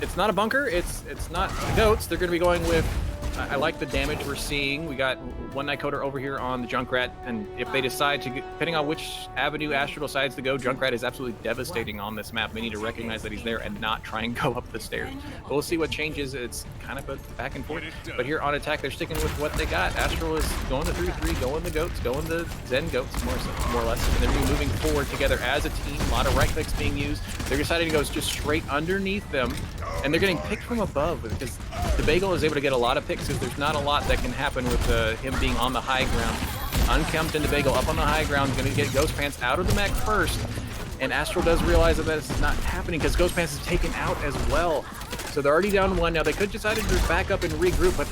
It's not a bunker, it's not goats. They're going to be going with, I like the damage we're seeing. We got One Night Coder over here on the Junkrat, and if they decide to, depending on which avenue Astral decides to go, Junkrat is absolutely devastating on this map. They need to recognize that he's there and not try and go up the stairs. But we'll see what changes. It's kind of a back and forth. But here on attack, they're sticking with what they got. Astral is going to 3-3, going the goats, going the Zen goats, more or less. And they're moving forward together as a team. A lot of right clicks being used. They're deciding to go just straight underneath them, and they're getting picked from above because the Bagel is able to get a lot of picks. There's not a lot that can happen with him being on the high ground. Unkempt and the Bagel up on the high ground, going to get Ghost Pants out of the mech first. And Astral does realize that this is not happening because Ghost Pants is taken out as well. So they're already down 1 now. They could decide to back up and regroup, but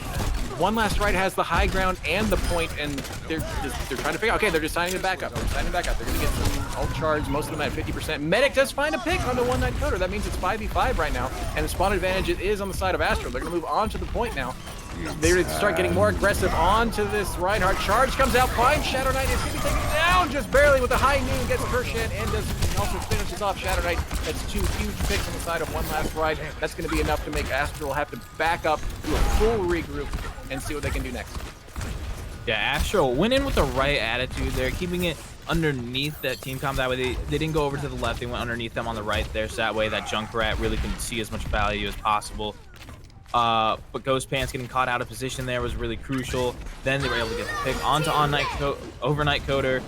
One Last Ride has the high ground and the point, and they're trying to figure out, okay, they're deciding to back up. They're deciding to back up. They're going to get some ult charge, most of them at 50%. Medic does find a pick on the One Night Coder. That means it's 5v5 right now, and the spawn advantage is on the side of Astral. They're going to move on to the point now. They start getting more aggressive onto this Reinhardt. Charge comes out, finds Shadow Knight. It's going to be taken down just barely with the high noon. Gets Persian and also finishes off Shadow Knight. That's 2 huge picks on the side of One Last Ride. That's going to be enough to make Astral have to back up, do a full regroup, and see what they can do next. Yeah, Astral went in with the right attitude there, keeping it underneath that team comp. That way they didn't go over to the left. They went underneath them on the right there, so that way that Junkrat really can see as much value as possible. But Ghost Pants getting caught out of position there was really crucial. Then they were able to get the pick onto Overnight Coder,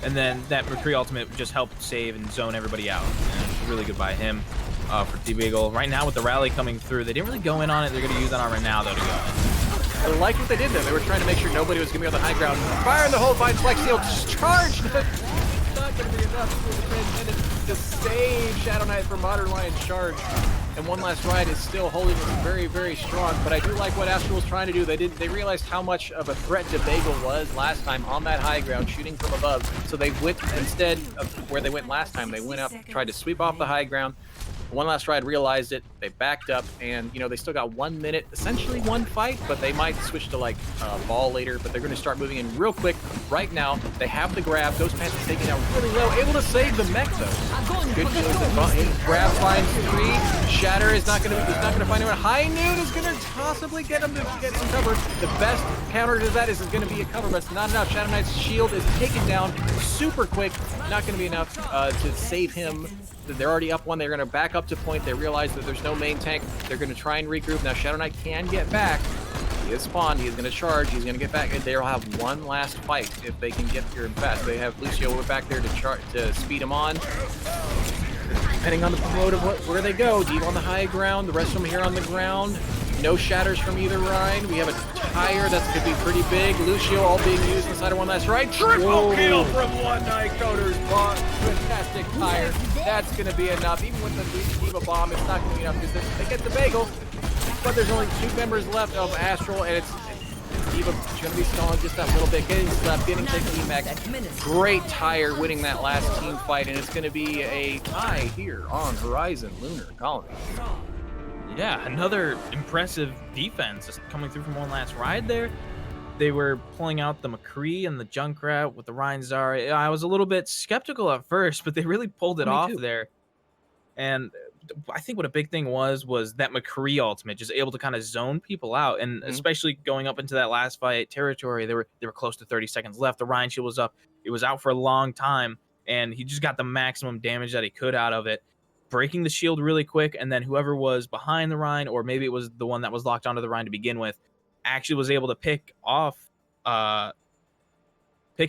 and then that Mercury Ultimate just helped save and zone everybody out. And it was really good by him for D-Bagel. Right now with the rally coming through, they didn't really go in on it. They're going to use that on right now, though, to go in. I like what they did there. They were trying to make sure nobody was going to be on the high ground. Fire in the hole, finds Flex Steel, charged, but not going to be enough to save Shadow Knight from Modern Lion's charge. And One Last Ride is still holding it very, very strong. But I do like what Astral was trying to do. They realized how much of a threat to Bagel was last time on that high ground, shooting from above. So they went, instead of where they went last time, they went up, tried to sweep off the high ground. One Last Ride realized it, they backed up, and you know, they still got 1 minute, essentially 1 fight, but they might switch to like ball later, but they're going to start moving in real quick right now. They have the grab. Ghost Pants is taking out really low, able to save the mech though. Good shields. Grab finds 3. Shatter is not going to find anyone. High Noon is going to possibly get him to get him covered. The best counter to that is going to be a cover, but it's not enough. Shadow Knight's shield is taken down super quick. Not going to be enough to save him. They're already up 1. They're going to back up to point. They realize that there's no main tank. They're going to try and regroup. Now Shadow Knight can get back. He is spawned. He's going to charge. He's going to get back. And they'll have 1 last fight if they can get here fast. They have Lucio back there to speed him on. Depending on the mode of where they go. Deep on the high ground, the rest of them here on the ground. No shatters from either ride. We have a tire that could be pretty big. Lucio all being used inside of one last ride. Triple kill from one Night Coder's bomb. Fantastic tire. That's going to be enough. Even with the Diva bomb, it's not going to be enough because they get the bagel. But there's only 2 members left of Astral, and it's Diva going to be stalling just that little bit. Getting slapped, getting taken EMAC. Great tire winning that last team fight, and it's going to be a tie here on Horizon Lunar Colony. Yeah, another impressive defense just coming through from one last ride there. They were pulling out the McCree and the Junkrat with the Rheinzar. I was a little bit skeptical at first, but they really pulled it off there. And I think what a big thing was that McCree ultimate, just able to kind of zone people out, and especially going up into that last fight territory, they were close to 30 seconds left. The Rhine shield was up; it was out for a long time, and he just got the maximum damage that he could out of it, breaking the shield really quick. And then whoever was behind the Rhine, or maybe it was the one that was locked onto the Rhine to begin with, actually was able to pick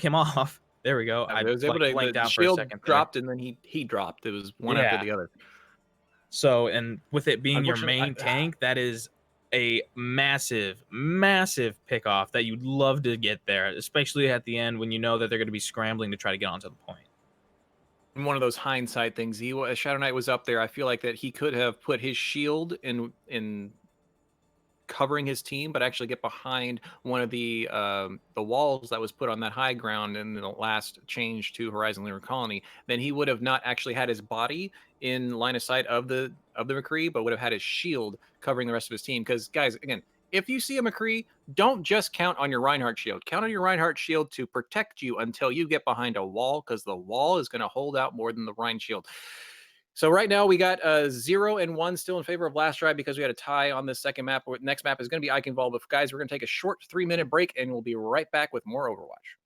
him off. There we go. I was able to blanked out the shield for a second there. dropped, and then he dropped. It was one after the other. So, and with it being your main tank, that is a massive, massive pick off that you'd love to get there, especially at the end when you know that they're going to be scrambling to try to get onto the point. And one of those hindsight things, Shadow Knight was up there. I feel like that he could have put his shield in covering his team, but actually get behind one of the walls that was put on that high ground in the last change to Horizon Lunar Colony. Then he would have not actually had his body in line of sight of the McCree, but would have had his shield covering the rest of his team. Because guys, again, if you see a McCree, don't just count on your Reinhardt shield. Count on your Reinhardt shield to protect you until you get behind a wall, because the wall is going to hold out more than the Rhine shield. So right now we got 0 and 1 still in favor of Last Ride because we had a tie on this second map. Next map is going to be Eichenwald. But guys, we're going to take a short 3-minute break, and we'll be right back with more Overwatch.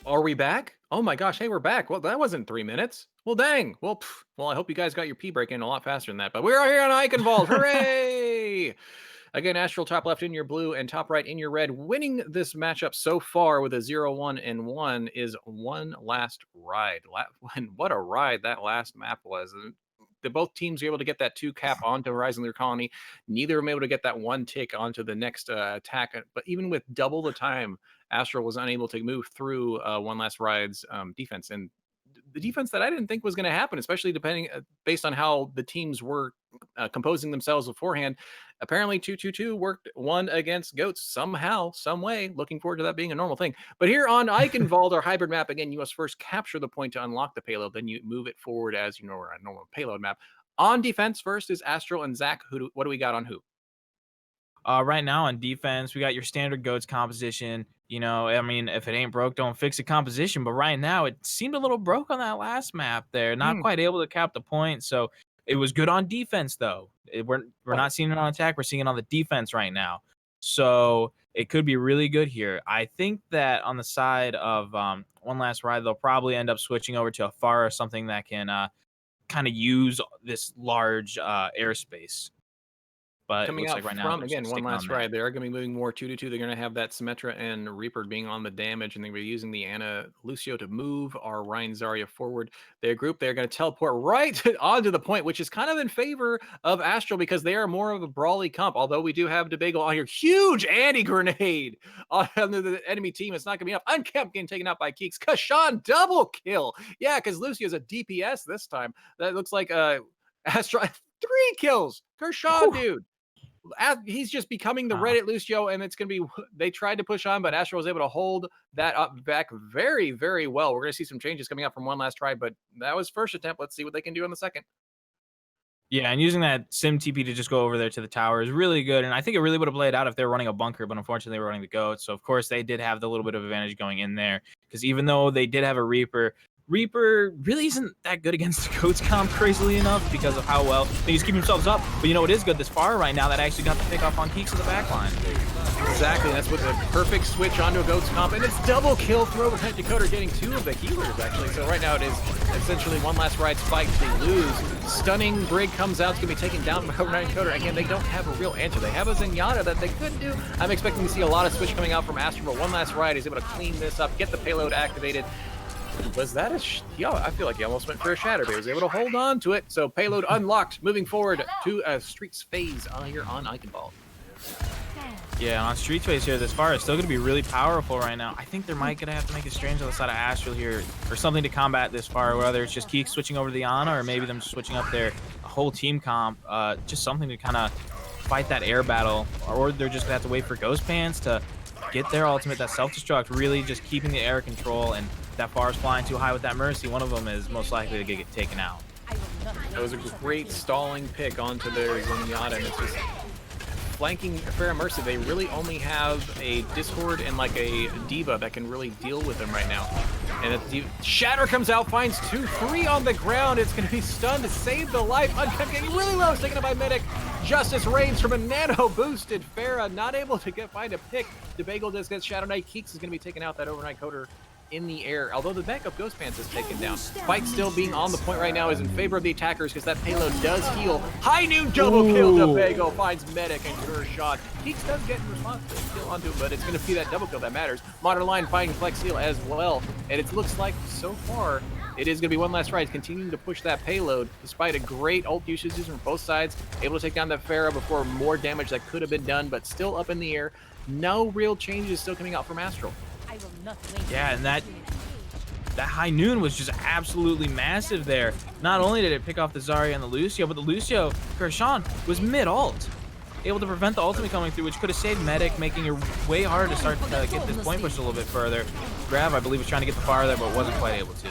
Are we back? Oh my gosh, hey, we're back. Well, that wasn't 3 minutes. Well, dang. Well, I hope you guys got your pee break in a lot faster than that. But we're here on Eichenwald. Hooray! Again, Astral top left in your blue and top right in your red. Winning this matchup so far with a 0-1 and 1 is One Last Ride. What a ride that last map was. Both teams were able to get that 2 cap onto Horizon Lunar Colony. Neither of them able to get that 1 tick onto the next attack. But even with double the time, Astral was unable to move through One Last Ride's defense. And the defense that I didn't think was going to happen, especially based on how the teams were composing themselves beforehand. Apparently 2-2-2 worked one against Goats somehow, some way. Looking forward to that being a normal thing. But here on Eichenwald, our hybrid map, again, you must first capture the point to unlock the payload. Then you move it forward as you know, a normal payload map. On defense first is Astral and Zach. What do we got on who? Right now on defense, we got your standard Goats composition. You know, I mean, if it ain't broke, don't fix the composition. But right now, it seemed a little broke on that last map there. Not quite able to cap the point. So it was good on defense, though. We're not seeing it on attack. We're seeing it on the defense right now. So it could be really good here. I think that on the side of One Last Ride, they'll probably end up switching over to a FAR or something that can kind of use this large airspace. but it Coming looks out like right now from, they're again, one sticking on last that. ride. They are going to be moving more 2-2. They're going to have that Symmetra and Reaper being on the damage, and they're going to be using the Ana Lucio to move our Ryan Zarya forward. Their group, they're going to teleport right onto the point, which is kind of in favor of Astral because they are more of a brawly comp. Although we do have Debagle on here. Huge anti-grenade on the enemy team. It's not going to be enough. Unkempt getting taken out by Keeks. Kashan double kill. Yeah, because Lucio's a DPS this time. That looks like Astral 3 kills. Kershaw, Whew. dude. He's just becoming the Uh, Reddit Lucio, and it's going to be. They tried to push on, but Astro was able to hold that up back very, very well. We're going to see some changes coming up from one last try, but that was first attempt. Let's see what they can do on the second. Yeah, and using that Sim TP to just go over there to the tower is really good. And I think it really would have played out if they were running a bunker, but unfortunately they were running the goat. So of course they did have the little bit of advantage going in there. Because even though they did have a Reaper, Reaper really isn't that good against the goats comp, crazily enough, because of how well they just keep themselves up. But you know what is good this far right now that actually got the pick off on Keeks in the backline. Exactly, that's what the perfect switch onto a Goats comp, and it's double kill for Overhead Decoder getting 2 of the healers, actually. So right now it is essentially one last ride fight. They lose. Stunning Brig comes out. It's going to be taken down by Overhead Decoder. Again, they don't have a real answer. They have a Zenyatta that they could do. I'm expecting to see a lot of switch coming out from Astral, but one last ride. He's able to clean this up, get the payload activated. Was that a yeah, I feel like he almost went for a shatter, but he was able to hold on to it. So payload unlocked, moving forward to a Streets phase here on Eichenwald. Yeah, on Street Phase here, this far is still going to be really powerful right now. I think they're might going to have to make a strange on the side of Astral here or something to combat this far, whether it's just Keek switching over to the Ana or maybe them switching up their whole team comp. Just something to kind of fight that air battle, or they're just going to have to wait for Ghost Pants to get their ultimate, that self-destruct, really just keeping the air control. And that far is flying too high with that Mercy. One of them is most likely to get taken out. That was a great stalling pick onto their Zenyatta, and it's just flanking Pharah Mercy. They really only have a Discord and like a Diva that can really deal with them right now. And Shatter comes out, finds 2-3 on the ground. It's going to be stunned to save the life. Uncut getting really low, it's taken up by Medic. Justice reigns from a nano boosted Pharah, not able to find a pick. Debagle does get Shadow Knight. Keeks is going to be taken out, that overnight coder in the air, although the backup Ghost Pants is taken down. Fight still being on the point right now is in favor of the attackers because that payload does heal. High noon double kill. Debago finds Medic and Kershaw. Keeks does get in response to kill onto him, but it's going to be that double kill that matters. Modern Line fighting Flex Seal as well, and it looks like so far it is going to be one last ride, continuing to push that payload despite a great ult usage from both sides, able to take down that Pharah before more damage that could have been done, but still up in the air. No real changes still coming out from Astral. Yeah, and that high noon was just absolutely massive there. Not only did it pick off the Zarya and the Lucio, but the Lucio, Kershaw, was mid-ult. Able to prevent the ultimate coming through, which could have saved Medic, making it way hard to start to get this point pushed a little bit further. Grav, I believe, was trying to get the fire there, but wasn't quite able to.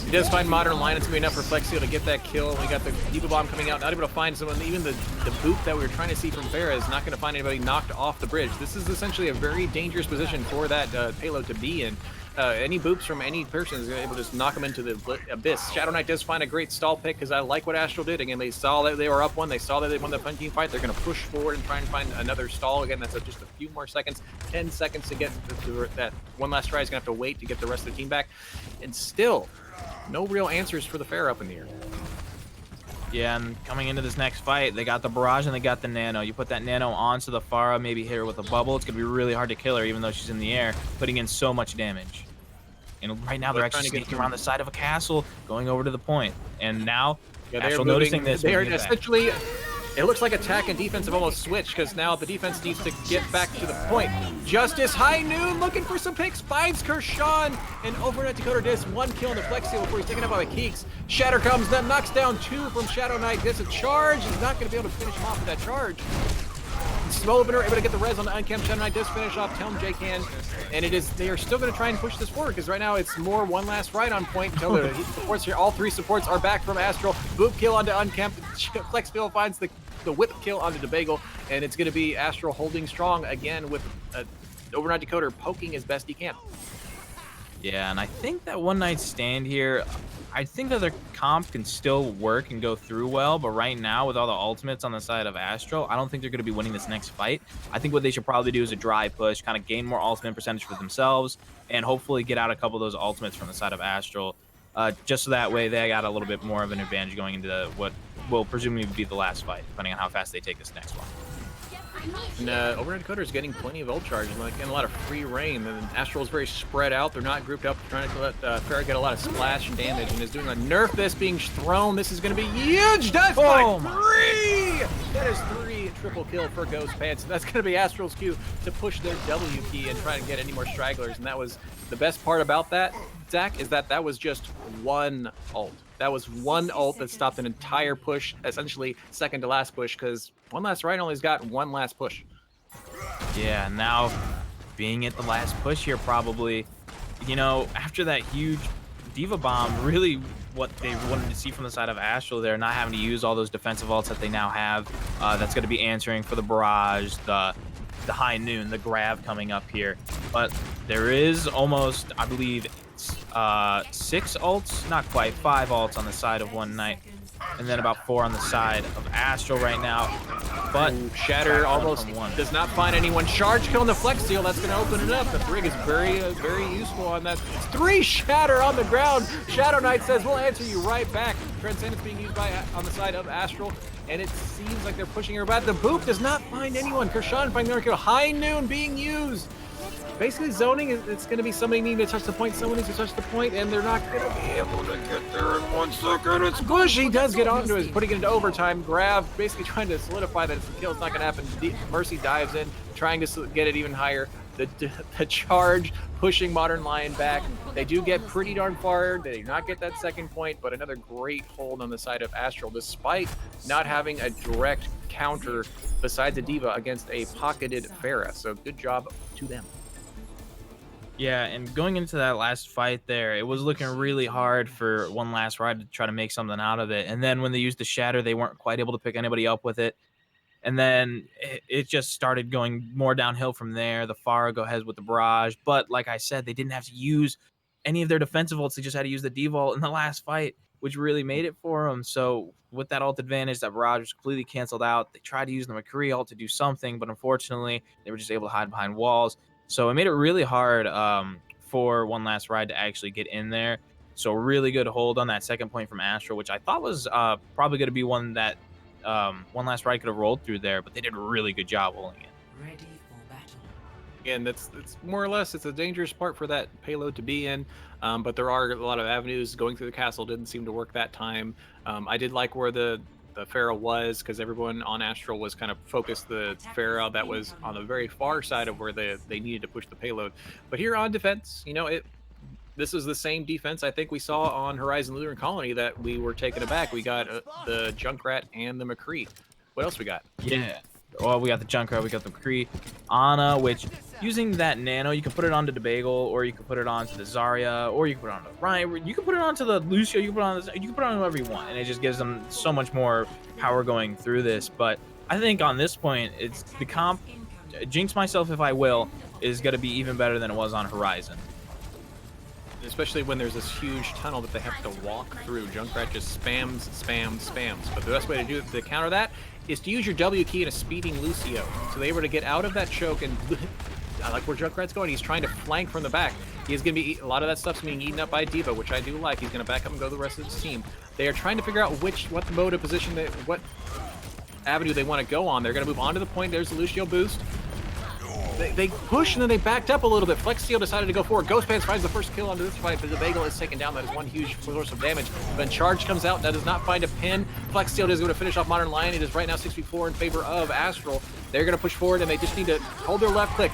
He does find Modern Line. It's going to be enough for Flexio to get that kill. We got the Diva Bomb coming out, not able to find someone. Even the boot that we were trying to see from Pharah is not going to find anybody knocked off the bridge. This is essentially a very dangerous position for that payload to be in. Any boops from any person is able to just knock them into the abyss. Shadow Knight does find a great stall pick because I like what Astral did. Again, they saw that they were up 1. They saw that they won the fun team fight. They're going to push forward and try and find another stall. Again, that's just a few more seconds. 10 seconds to get that one last try. Is going to have to wait to get the rest of the team back. And still, no real answers for the Pharah up in the air. Yeah, and coming into this next fight, they got the Barrage and they got the Nano. You put that Nano onto the Pharah, maybe hit her with a bubble. It's going to be really hard to kill her, even though she's in the air, putting in so much damage. And right now, they're actually sneaking around the side of a castle, going over to the point. And now, Astral noticing this. They are essentially, it looks like attack and defense have almost switched because now the defense needs to get back to the point. Justice High Noon looking for some picks, finds Kershaw, and overnight Decoder Disc 1 kill in the Flex Seal before he's taken up by the Keeks. Shatter comes, then knocks down 2 from Shadow Knight. Gets a charge. He's not going to be able to finish him off with that charge. Slow opener able to get the res on the unkempt. Shadow Knight does finish off Telm J can, and they are still going to try and push this forward because right now it's more one last ride on point until the supports here. All 3 supports are back from Astral. Boop kill onto unkempt. Flexfield finds the whip kill onto Debagle, and it's going to be Astral holding strong again with Overnight Decoder poking as best he can. Yeah, and I think that one night stand here, I think that their comp can still work and go through well, but right now with all the ultimates on the side of Astral, I don't think they're going to be winning this next fight. I think what they should probably do is a dry push, kind of gain more ultimate percentage for themselves, and hopefully get out a couple of those ultimates from the side of Astral, just so that way they got a little bit more of an advantage going into what will presumably be the last fight, depending on how fast they take this next one. And Overhead Coder is getting plenty of ult charge and getting a lot of free reign. And Astral is very spread out. They're not grouped up. They're trying to let Farah get a lot of splash damage and is doing a nerf this being thrown. This is going to be huge. Dive by 3! That is 3 triple kill for Ghost Pants. That's going to be Astral's cue to push their W key and try and get any more stragglers. And that was the best part about that, Zach, is that was just one ult. That was one ult that stopped an entire push, essentially second to last push, because One Last Ride only's got one last push. Yeah, now being at the last push here probably, you know, after that huge Diva Bomb, really what they wanted to see from the side of Astral there, not having to use all those defensive ults that they now have. That's going to be answering for the Barrage, the High Noon, the Grav coming up here. But there is almost, I believe, 6 ults, not quite, 5 ults on the side of One Knight, and then about 4 on the side of Astral right now. But Shatter almost does not find anyone. Charge kill on the flex steal, that's going to open it up. The Brig is very useful on that. 3 Shatter on the ground. Shadow Knight says, we'll answer you right back. Transcendence being used on the side of Astral, and it seems like they're pushing her back. The Boop does not find anyone. Kershaw finding the kill. High Noon being used. Basically, zoning, it's going to be somebody needing to touch the point, someone needs to touch the point, and they're not going to be able to get there in 1 second. It's Bush. He does get onto it, putting it into overtime. Grav basically trying to solidify that the kill is not going to happen. Mercy dives in, trying to get it even higher. The charge pushing Modern Lion back. They do get pretty darn far. They do not get that second point, but another great hold on the side of Astral, despite not having a direct counter besides a Diva against a pocketed Pharah. So good job to them. Yeah, and going into that last fight there, it was looking really hard for One Last Ride to try to make something out of it. And then when they used the Shatter, they weren't quite able to pick anybody up with it. And then it just started going more downhill from there. The Pharah go ahead with the Barrage. But like I said, they didn't have to use any of their defensive ults. They just had to use the Diva ult in the last fight, which really made it for them. So with that ult advantage, that Barrage was completely canceled out. They tried to use the McCree ult to do something, but unfortunately, they were just able to hide behind walls. So it made it really hard for One Last Ride to actually get in there. So really good hold on that second point from Astral, which I thought was probably going to be one that One Last Ride could have rolled through there, but they did a really good job holding it. Ready for battle. Again, it's more or less, it's a dangerous part for that payload to be in, but there are a lot of avenues. Going through the castle didn't seem to work that time. I did like where the Pharah was, because everyone on Astral was kind of focused the Pharah that was on the very far side of where they needed to push the payload. But here on defense, you know, this is the same defense I think we saw on Horizon Lunar Colony that we were taken aback. We got the Junkrat and the McCree. What else we got? Yeah. Well, we got the Junkrat, we got the McCree. Ana, which using that Nano, you can put it onto the Bagel, or you can put it onto the Zarya, or you can put it onto Ryan. You can put it onto the Lucio. You can put it on whoever you want, and it just gives them so much more power going through this. But I think on this point, it's the comp. Jinx myself if I will, is going to be even better than it was on Horizon. Especially when there's this huge tunnel that they have to walk through. Junkrat just spams. But the best way to do it to counter that is to use your W key in a speeding Lucio. So they were to get out of that choke, and I like where Junkrat's going. He's trying to flank from the back. He's going to be, a lot of that stuff's being eaten up by Diva, which I do like. He's going to back up and go to the rest of his team. They are trying to figure out what mode of position, what avenue they want to go on. They're going to move on to the point. There's the Lucio boost. They pushed and then they backed up a little bit. Flex Steel decided to go forward. Ghost Pants finds the first kill onto this fight, but the Bagel is taken down. That is one huge source of damage. Then Charge comes out. That does not find a pin. Flex Steel is going to finish off Modern Lion. It is right now 6v4 in favor of Astral. They're going to push forward and they just need to hold their left click.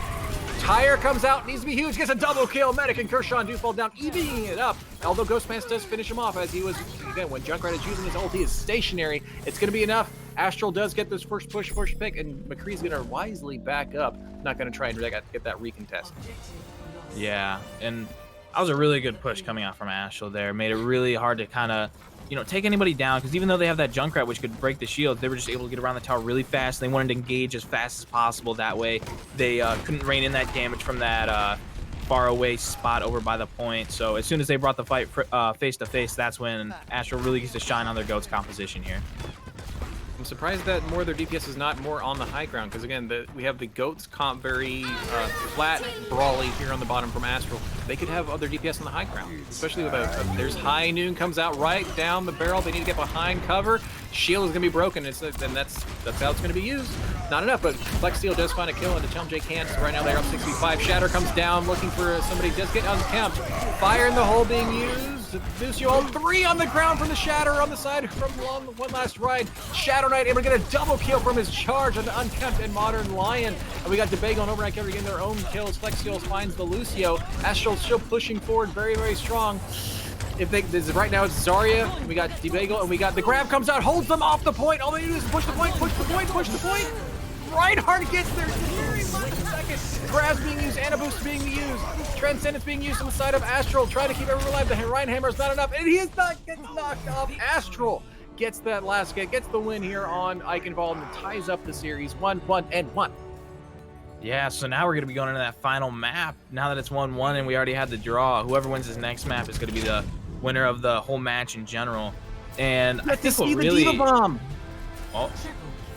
Tire comes out, needs to be huge, gets a double kill. Medic and Kershaw do fall down, evening it up. Although Ghost Pants does finish him off, as he was, again, when Junkrat is using his ult, he is stationary. It's going to be enough. Astral does get this first push pick, and McCree's going to wisely back up. Not going to try and get that recontest. Yeah, and that was a really good push coming out from Astral there. Made it really hard to kind of, you know, take anybody down, because even though they have that Junkrat which could break the shield, they were just able to get around the tower really fast. They wanted to engage as fast as possible. That way they couldn't rein in that damage from that far away spot over by the point. So as soon as they brought the fight face to face, that's when Astral really gets to shine on their GOAT's composition here. I'm surprised that more of their DPS is not more on the high ground, because again, we have the GOATs comp very flat, brawly here on the bottom from Astral. They could have other DPS on the high ground, especially with there's High Noon comes out right down the barrel. They need to get behind cover. shield is going to be broken, and that's how it's going to be used. Not enough, but Flex Steel does find a kill, and the Chum J can't. So right now they're up 65. Shatter comes down, looking for somebody. Does get unkempt. Fire in the hole being used. Lucio all 3 on the ground from the Shatter on the side from one last ride. Shadow Knight able to get a double kill from his charge on the unkempt and Modern Lion. And we got DeBago and Overnight Killer getting their own kills. Flex Steel finds the Lucio. Astral still pushing forward very, very strong. Right now it's Zarya, and we got DeBago, and we got the grab comes out, holds them off the point. All they do is push the point, push the point, push the point. Reinhardt gets there very much second. Grab's being used, Ana Boost being used, Transcendence being used on the side of Astral, trying to keep everyone alive. The Ryan Hammer's not enough, and he is not gets knocked off. Astral gets that last hit, gets the win here on Eichenwald, and ties up the series 1-1-1. Yeah, so now we're going to be going into that final map. Now that it's 1-1 and we already had the draw, whoever wins this next map is going to be the winner of the whole match in general. And I think what really... the Diva Bomb. Oh,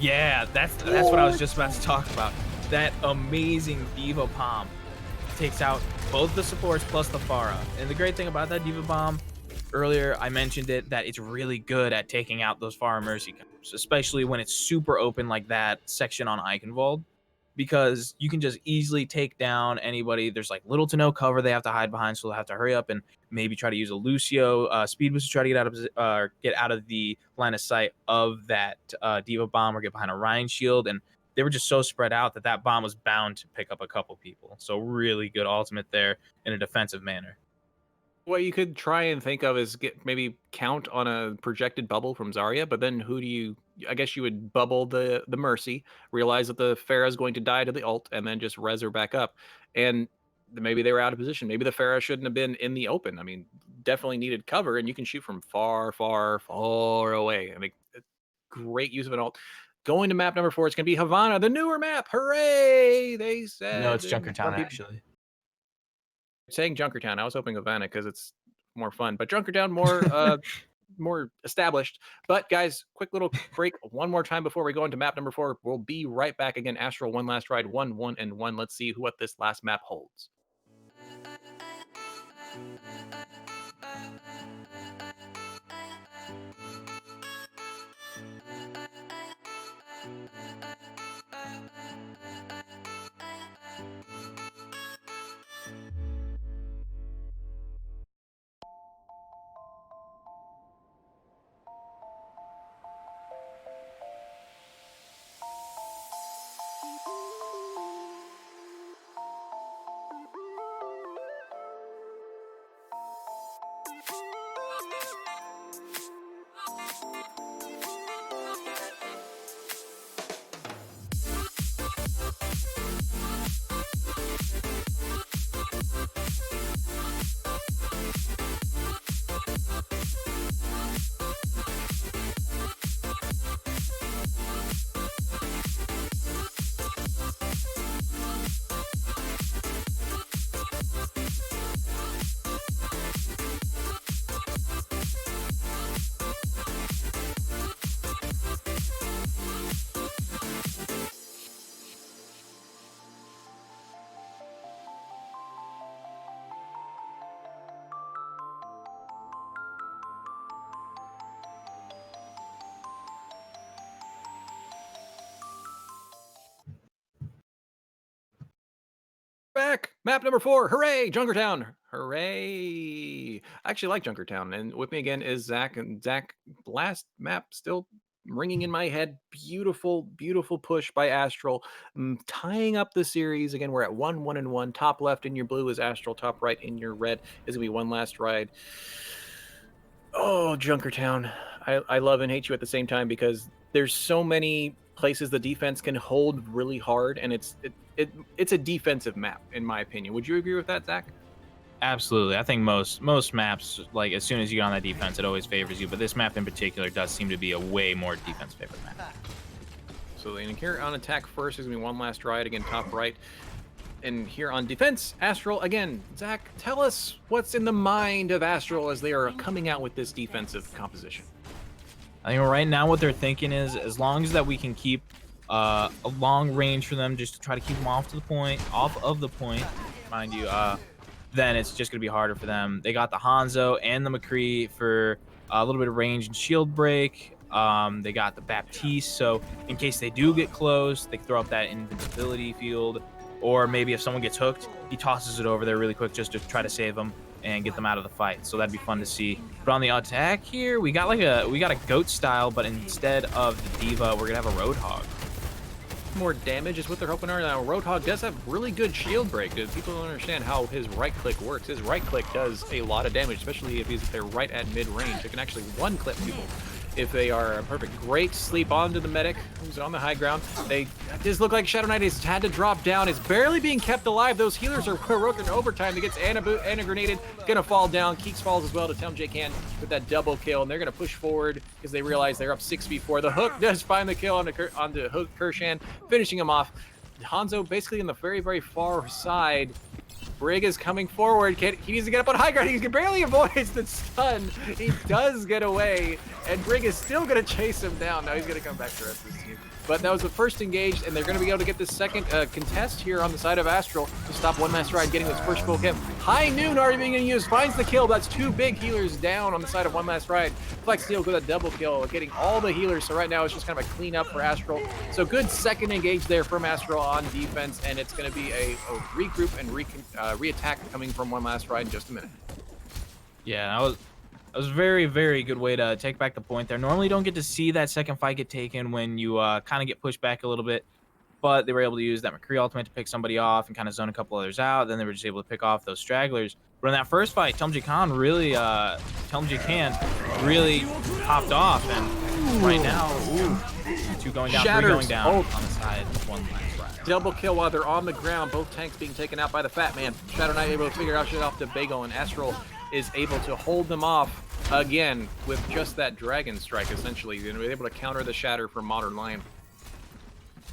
yeah, that's what I was just about to talk about. That amazing Diva Bomb takes out both the supports plus the Pharah. And the great thing about that Diva Bomb, earlier I mentioned it, that it's really good at taking out those Pharah Mercy counters, especially when it's super open like that section on Eichenwald, because you can just easily take down anybody. There's like little to no cover they have to hide behind, so they'll have to hurry up and maybe try to use a Lucio speed boost to try to get out of the line of sight of that Diva Bomb or get behind a Ryan shield. And they were just so spread out that bomb was bound to pick up a couple people. So really good ultimate there in a defensive manner. What you could try and think of is maybe count on a projected bubble from Zarya, but then who do you... I guess you would bubble the Mercy, realize that the Pharah is going to die to the ult, and then just res her back up. And maybe they were out of position. Maybe the Pharah shouldn't have been in the open. I mean, definitely needed cover, and you can shoot from far, far, far away. I mean, great use of an ult. Going to map number 4, it's going to be Havana, the newer map. Hooray! They said... No, it's Junkertown, actually. Saying Junkertown, I was hoping Havana because it's more fun, but Junkertown more more established. But guys, quick little break one more time before we go into map number 4. We'll be right back again. Astral one last ride, 1-1-1. Let's see what this last map holds. Back, map number 4. Hooray, Junkertown! Hooray! I actually like Junkertown, and with me again is Zach. And Zach, last map still ringing in my head. Beautiful, beautiful push by Astral, tying up the series. Again, we're at 1-1-1. Top left in your blue is Astral. Top right in your red is gonna be one last ride. Oh, Junkertown! I love and hate you at the same time because there's so many places the defense can hold really hard, and it's a defensive map in my opinion. Would you agree with that, Zach? Absolutely. I think most maps, like as soon as you get on that defense, it always favors you. But this map in particular does seem to be a way more defense favored map. So here on attack first is gonna be one last ride again, top right. And here on defense, Astral again. Zach, tell us what's in the mind of Astral as they are coming out with this defensive composition. I think right now what they're thinking is, as long as that we can keep a long range for them, just to try to keep them off of the point, mind you, then it's just gonna be harder for them. They got the Hanzo and the McCree for a little bit of range and shield break, They got the Baptiste, so in case they do get close, they throw up that invincibility field. Or maybe if someone gets hooked, he tosses it over there really quick just to try to save them and get them out of the fight. So that'd be fun to see. But on the attack here, we got a goat style, but instead of the diva, we're gonna have a roadhog. More damage is what they're hoping are. Now, Roadhog does have really good shield break. People don't understand how his right click works. His right click does a lot of damage, especially if they're right at mid range. It can actually one clip people if they are perfect. Great sleep onto the medic who's on the high ground. They just look like Shadow Knight has had to drop down. Is barely being kept alive. Those healers are heroic in overtime. He gets Anna grenaded, gonna fall down. Keeks falls as well to J Can with that double kill, and they're gonna push forward because they realize they're up 6v4. The hook does find the kill onto Hook Kershan, finishing him off. Hanzo basically in the very, very far side. Brig is coming forward. He needs to get up on high ground. He barely avoids the stun. He does get away, and Brig is still going to chase him down. Now he's going to come back to the rest of his team. But that was the first engaged, and they're going to be able to get this second contest here on the side of Astral to stop One Last Ride getting this first full kill. High Noon already being used, finds the kill. That's 2 big healers down on the side of One Last Ride. Flex Steel with a double kill, getting all the healers. So right now it's just kind of a cleanup for Astral. So good second engage there from Astral on defense, and it's going to be a regroup and re-attack coming from One Last Ride in just a minute. Yeah, that was a very, very good way to take back the point there. Normally don't get to see that second fight get taken when you kind of get pushed back a little bit, but they were able to use that McCree ultimate to pick somebody off and kind of zone a couple others out. Then they were just able to pick off those stragglers. But in that first fight, J Can really popped off, and right now, two going down, Shatters. 3 going down on the side, One Last Ride. Double kill while they're on the ground. Both tanks being taken out by the Fat Man. Shadow Knight able to figure out shit off the Bagel, and Astral is able to hold them off again with just that Dragon Strike, essentially. They're able to counter the Shatter from Modern Lion.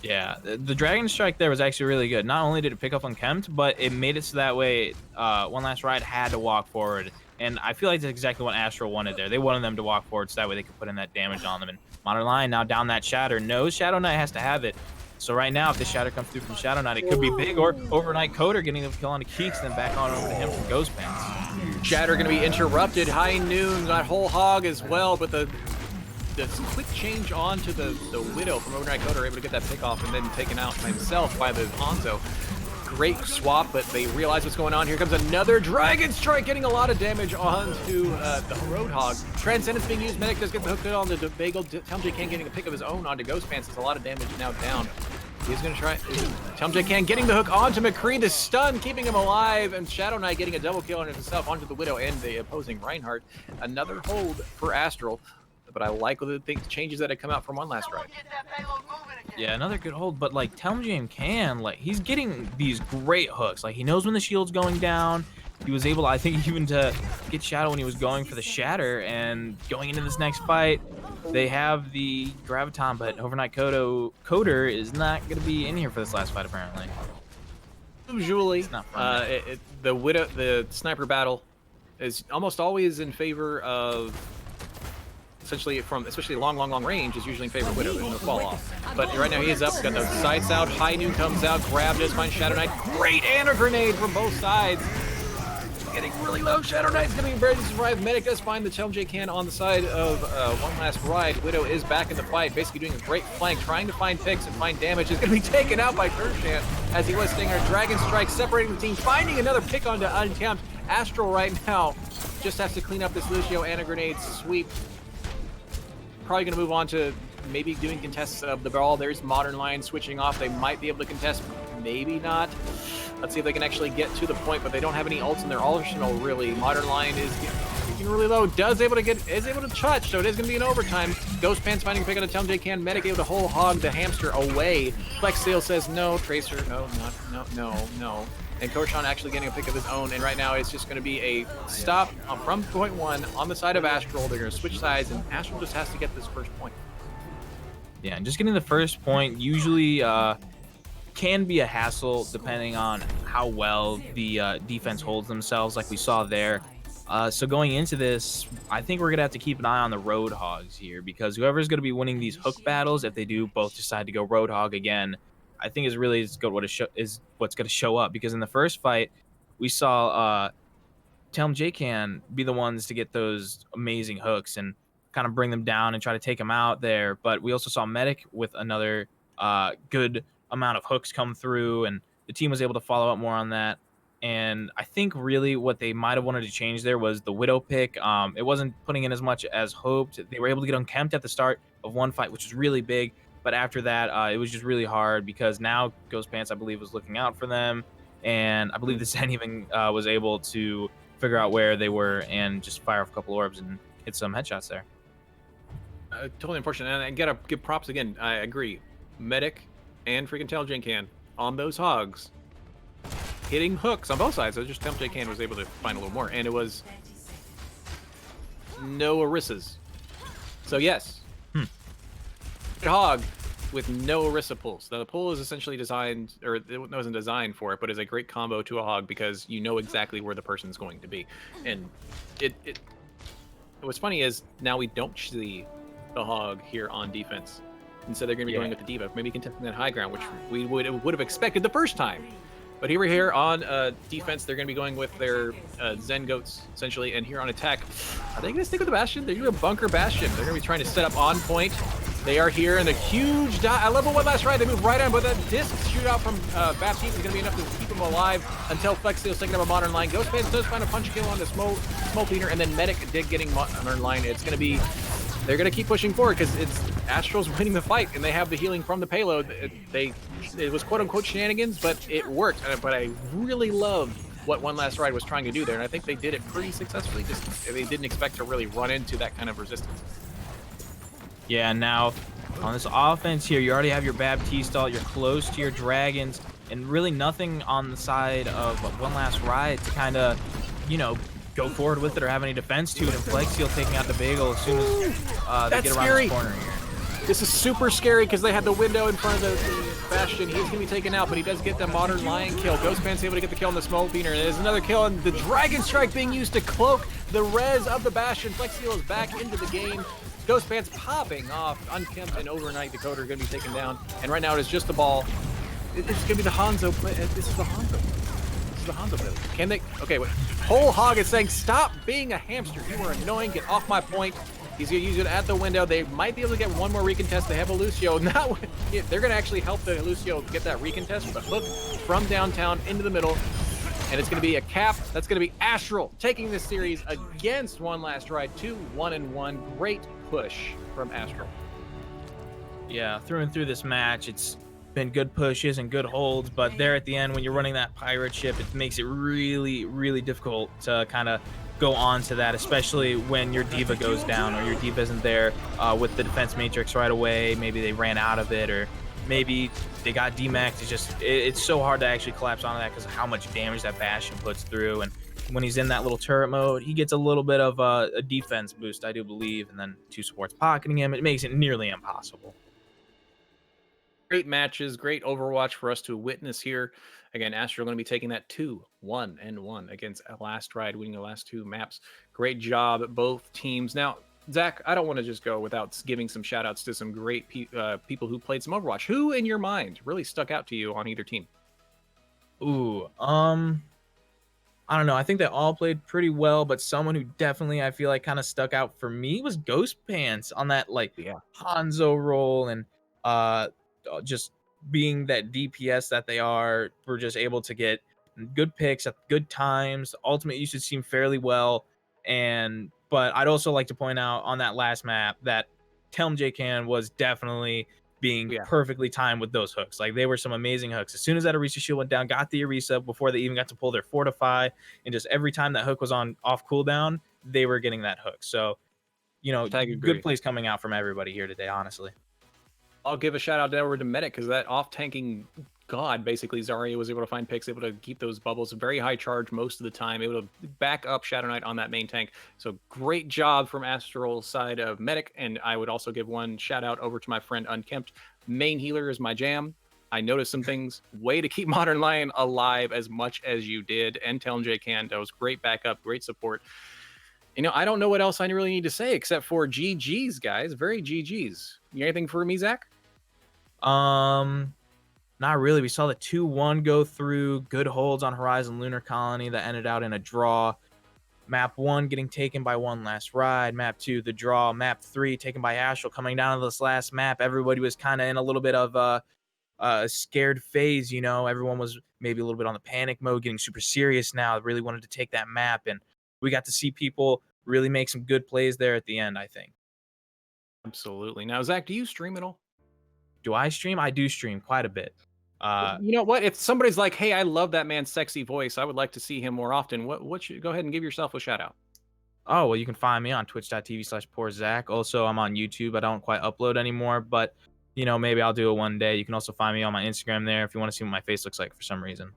Yeah, the Dragon Strike there was actually really good. Not only did it pick up on Kempt, but it made it so that way One Last Ride had to walk forward. And I feel like that's exactly what Astral wanted there. They wanted them to walk forward so that way they could put in that damage on them. And Modern Lion now down that Shatter knows Shadow Knight has to have it. So right now, if the Shatter comes through from Shadow Knight, it could be big, or Overnight Coder getting the kill on the Keeks, then back on over to him from Ghost Pants. Shatter going to be interrupted. High Noon got Whole Hog as well, but the quick change onto the Widow from Overnight Coder, able to get that pick off and then taken out himself by the Hanzo. Great swap, but they realize what's going on. Here comes another Dragon Strike, getting a lot of damage onto the Roadhog. Transcendence being used. Medic does get the hook on the Bagel. J Can getting a pick of his own onto Ghost Pants. There's a lot of damage now down. He's going to try. J Can getting the hook onto McCree. The stun keeping him alive, and Shadow Knight getting a double kill on himself onto the Widow and the opposing Reinhardt. Another hold for Astral. But I like the changes that have come out from One Last Ride. Yeah, another good hold, but like J Can, like he's getting these great hooks. Like he knows when the shield's going down. He was able, I think, even to get Shadow when he was going for the Shatter. And going into this next fight, they have the Graviton, but Overnight Coder is not going to be in here for this last fight, apparently. Usually, the sniper battle is almost always in favor of, especially long range, is usually in favor of Widow. There's no fall off. But right now he is up, got those sights out. High Noon comes out, grab, does find Shadow Knight. Great Anna grenade from both sides. Getting really low. Shadow Knight's going to be ready to survive. Medic does find the J Can on the side of One Last Ride. Widow is back in the fight, basically doing a great flank, trying to find picks and find damage. Is going to be taken out by Kershan as he was staying our Dragon Strike, separating the team, finding another pick onto Untapped. Astral right now just has to clean up this Lucio Anna grenade sweep. Probably going to move on to maybe doing contests of the ball. There's Modern Lion switching off. They might be able to contest, maybe not. Let's see if they can actually get to the point, but they don't have any ults in their arsenal, really. Modern Lion is getting really low. Is able to touch, so it is going to be an overtime. Ghost Pants finding a pick on a J Can. Medic able to whole hog the hamster away. Flex Seal says no. Tracer, no. And Koshan actually getting a pick of his own, and right now it's just going to be a stop from point 1 on the side of Astral. They're going to switch sides, and Astral just has to get this first point. Yeah, and just getting the first point usually can be a hassle depending on how well the defense holds themselves, like we saw there. So going into this, I think we're going to have to keep an eye on the Roadhogs here, because whoever's going to be winning these hook battles, if they do both decide to go Roadhog again, I think is really what's going to show up. Because in the first fight, we saw J Can be the ones to get those amazing hooks, and kind of bring them down and try to take them out there. But we also saw Medic with another good amount of hooks come through, and the team was able to follow up more on that. And I think really what they might have wanted to change there was the Widow pick. It wasn't putting in as much as hoped. They were able to get unkempt at the start of one fight, which was really big. But after that, it was just really hard because now Ghost Pants, I believe, was looking out for them. And I believe the Zen even was able to figure out where they were and just fire off a couple orbs and hit some headshots there. Totally unfortunate. And I gotta give props again. I agree. Medic and freaking Tailgate Can on those hogs, hitting hooks on both sides. So just Tailgate Can was able to find a little more, and it was no Orissas. So yes, hog with no Orisa pulls. Now the pull is essentially designed, or it wasn't designed for it, but is a great combo to a hog because you know exactly where the person's going to be. And what's funny is now we don't see the hog here on defense. And so they're going to be going with the diva, maybe contesting that high ground, which we would have expected the first time. But here on defense, they're going to be going with their Zen goats, essentially. And here on attack, are they going to stick with the Bastion? They're going to bunker Bastion. They're going to be trying to set up on point. They are here in the huge I level one last ride. They move right on, but that disc shootout from Baptiste is going to be enough to keep them alive until Flexio's taking up a modern line. Ghost Pants does find a punch kill on the smoke beater, and then Medic did getting modern line. It's going to be, they're going to keep pushing forward because it's Astral's winning the fight, and they have the healing from the payload. It was quote-unquote shenanigans, but it worked. But I really loved what One Last Ride was trying to do there, and I think they did it pretty successfully. Just they didn't expect to really run into that kind of resistance. Yeah, now on this offense here, you already have your Baptiste ult, you're close to your Dragons, and really nothing on the side of One Last Ride to kind of, you know, go forward with it or have any defense to it. And Flexio taking out the Bagel as soon as they get around the corner here. This is super scary because they had the window in front of the Bastion. He's going to be taken out, but he does get the modern lion kill. Ghost Pants able to get the kill on the smoke beater. There's another kill, and the Dragon Strike being used to cloak the res of the Bastion. Flexio is back into the game. Ghost Pants popping off. Unkempt and Overnight Dakota are going to be taken down. And right now it is just the ball. It's going to be the Hanzo play. This is the Hanzo. This is the Hanzo play. Can they? Okay, wait. Whole Hog is saying, stop being a hamster. You are annoying. Get off my point. He's going to use it at the window. They might be able to get one more recontest. They have a Lucio. Now they're going to actually help the Lucio get that recontest with a hook from downtown into the middle. And it's going to be a cap. That's going to be Astral taking this series against One Last Ride 2-1-1. Great push from Astral. Yeah, through and through this match, it's been good pushes and good holds, but there at the end, when you're running that pirate ship, it makes it really, really difficult to kind of go on to that, especially when your diva goes down or your diva isn't there with the defense matrix right away. Maybe they ran out of it, or maybe they got demaxed. It's so hard to actually collapse onto that because of how much damage that Bastion puts through. And when he's in that little turret mode, he gets a little bit of a defense boost, I do believe, and then two supports pocketing him. It makes it nearly impossible. Great matches, great Overwatch for us to witness here. Again, Astral going to be taking that 2-1-1 against Last Ride, winning the last two maps. Great job, both teams. Now, Zach, I don't want to just go without giving some shout outs to some great people who played some Overwatch. Who, in your mind, really stuck out to you on either team? Ooh, I don't know. I think they all played pretty well, but someone who definitely I feel like kind of stuck out for me was Ghost Pants on that Hanzo role, and just being that DPS that they are, were just able to get good picks at good times. Ultimate usage seemed fairly well, but I'd also like to point out on that last map that Tailgate was definitely being perfectly timed with those hooks. Like, they were some amazing hooks. As soon as that Orisa shield went down, got the Orisa before they even got to pull their Fortify, and just every time that hook was on off cooldown, they were getting that hook. So, you know, good plays coming out from everybody here today, honestly. I'll give a shout out over to Medic because that off-tanking god, basically, Zarya was able to find picks, able to keep those bubbles, very high charge most of the time, able to back up Shadow Knight on that main tank. So great job from Astral's side of Medic, and I would also give one shout out over to my friend Unkempt. Main healer is my jam. I noticed some things. Way to keep Modern Lion alive as much as you did, and Tailgate Cantos. Great backup, great support. You know, I don't know what else I really need to say except for GG's, guys. Very GG's. You got anything for me, Zach? Not really. We saw the 2-1 go through. Good holds on Horizon Lunar Colony that ended out in a draw. Map 1 getting taken by One Last Ride. Map 2, the draw. Map 3 taken by Astral. Coming down to this last map, everybody was kind of in a little bit of a scared phase. You know, everyone was maybe a little bit on the panic mode, getting super serious now. Really wanted to take that map, and we got to see people really make some good plays there at the end, I think. Absolutely. Now, Zach, do you stream at all? Do I stream? I do stream quite a bit. Uh, You know what? If somebody's like, "Hey, I love that man's sexy voice. I would like to see him more often." What should go ahead and give yourself a shout out. oh, well, you can find me on twitch.tv/poorzach. Also, I'm on YouTube. I don't quite upload anymore, but maybe I'll do it one day. You can also find me on my Instagram there if you want to see what my face looks like for some reason.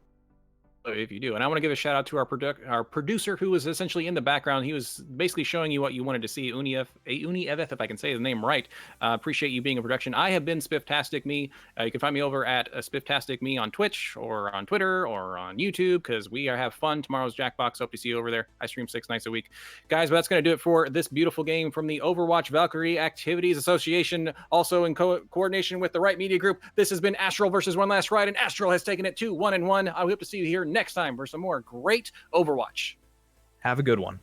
If you do. And I want to give a shout out to our producer who was essentially in the background. He was basically showing you what you wanted to see. Uni Eveth, if I can say the name right. Appreciate you being in production. I have been Spifftastic Me. You can find me over at Spifftastic Me on Twitch or on Twitter or on YouTube because we have fun. Tomorrow's Jackbox. Hope to see you over there. I stream 6 nights a week. Guys, but that's going to do it for this beautiful game from the Overwatch Valkyrie Activities Association, also in coordination with the Right Media Group. This has been Astral versus One Last Ride, and Astral has taken it to 1-1. I hope to see you here next time for some more great Overwatch. Have a good one.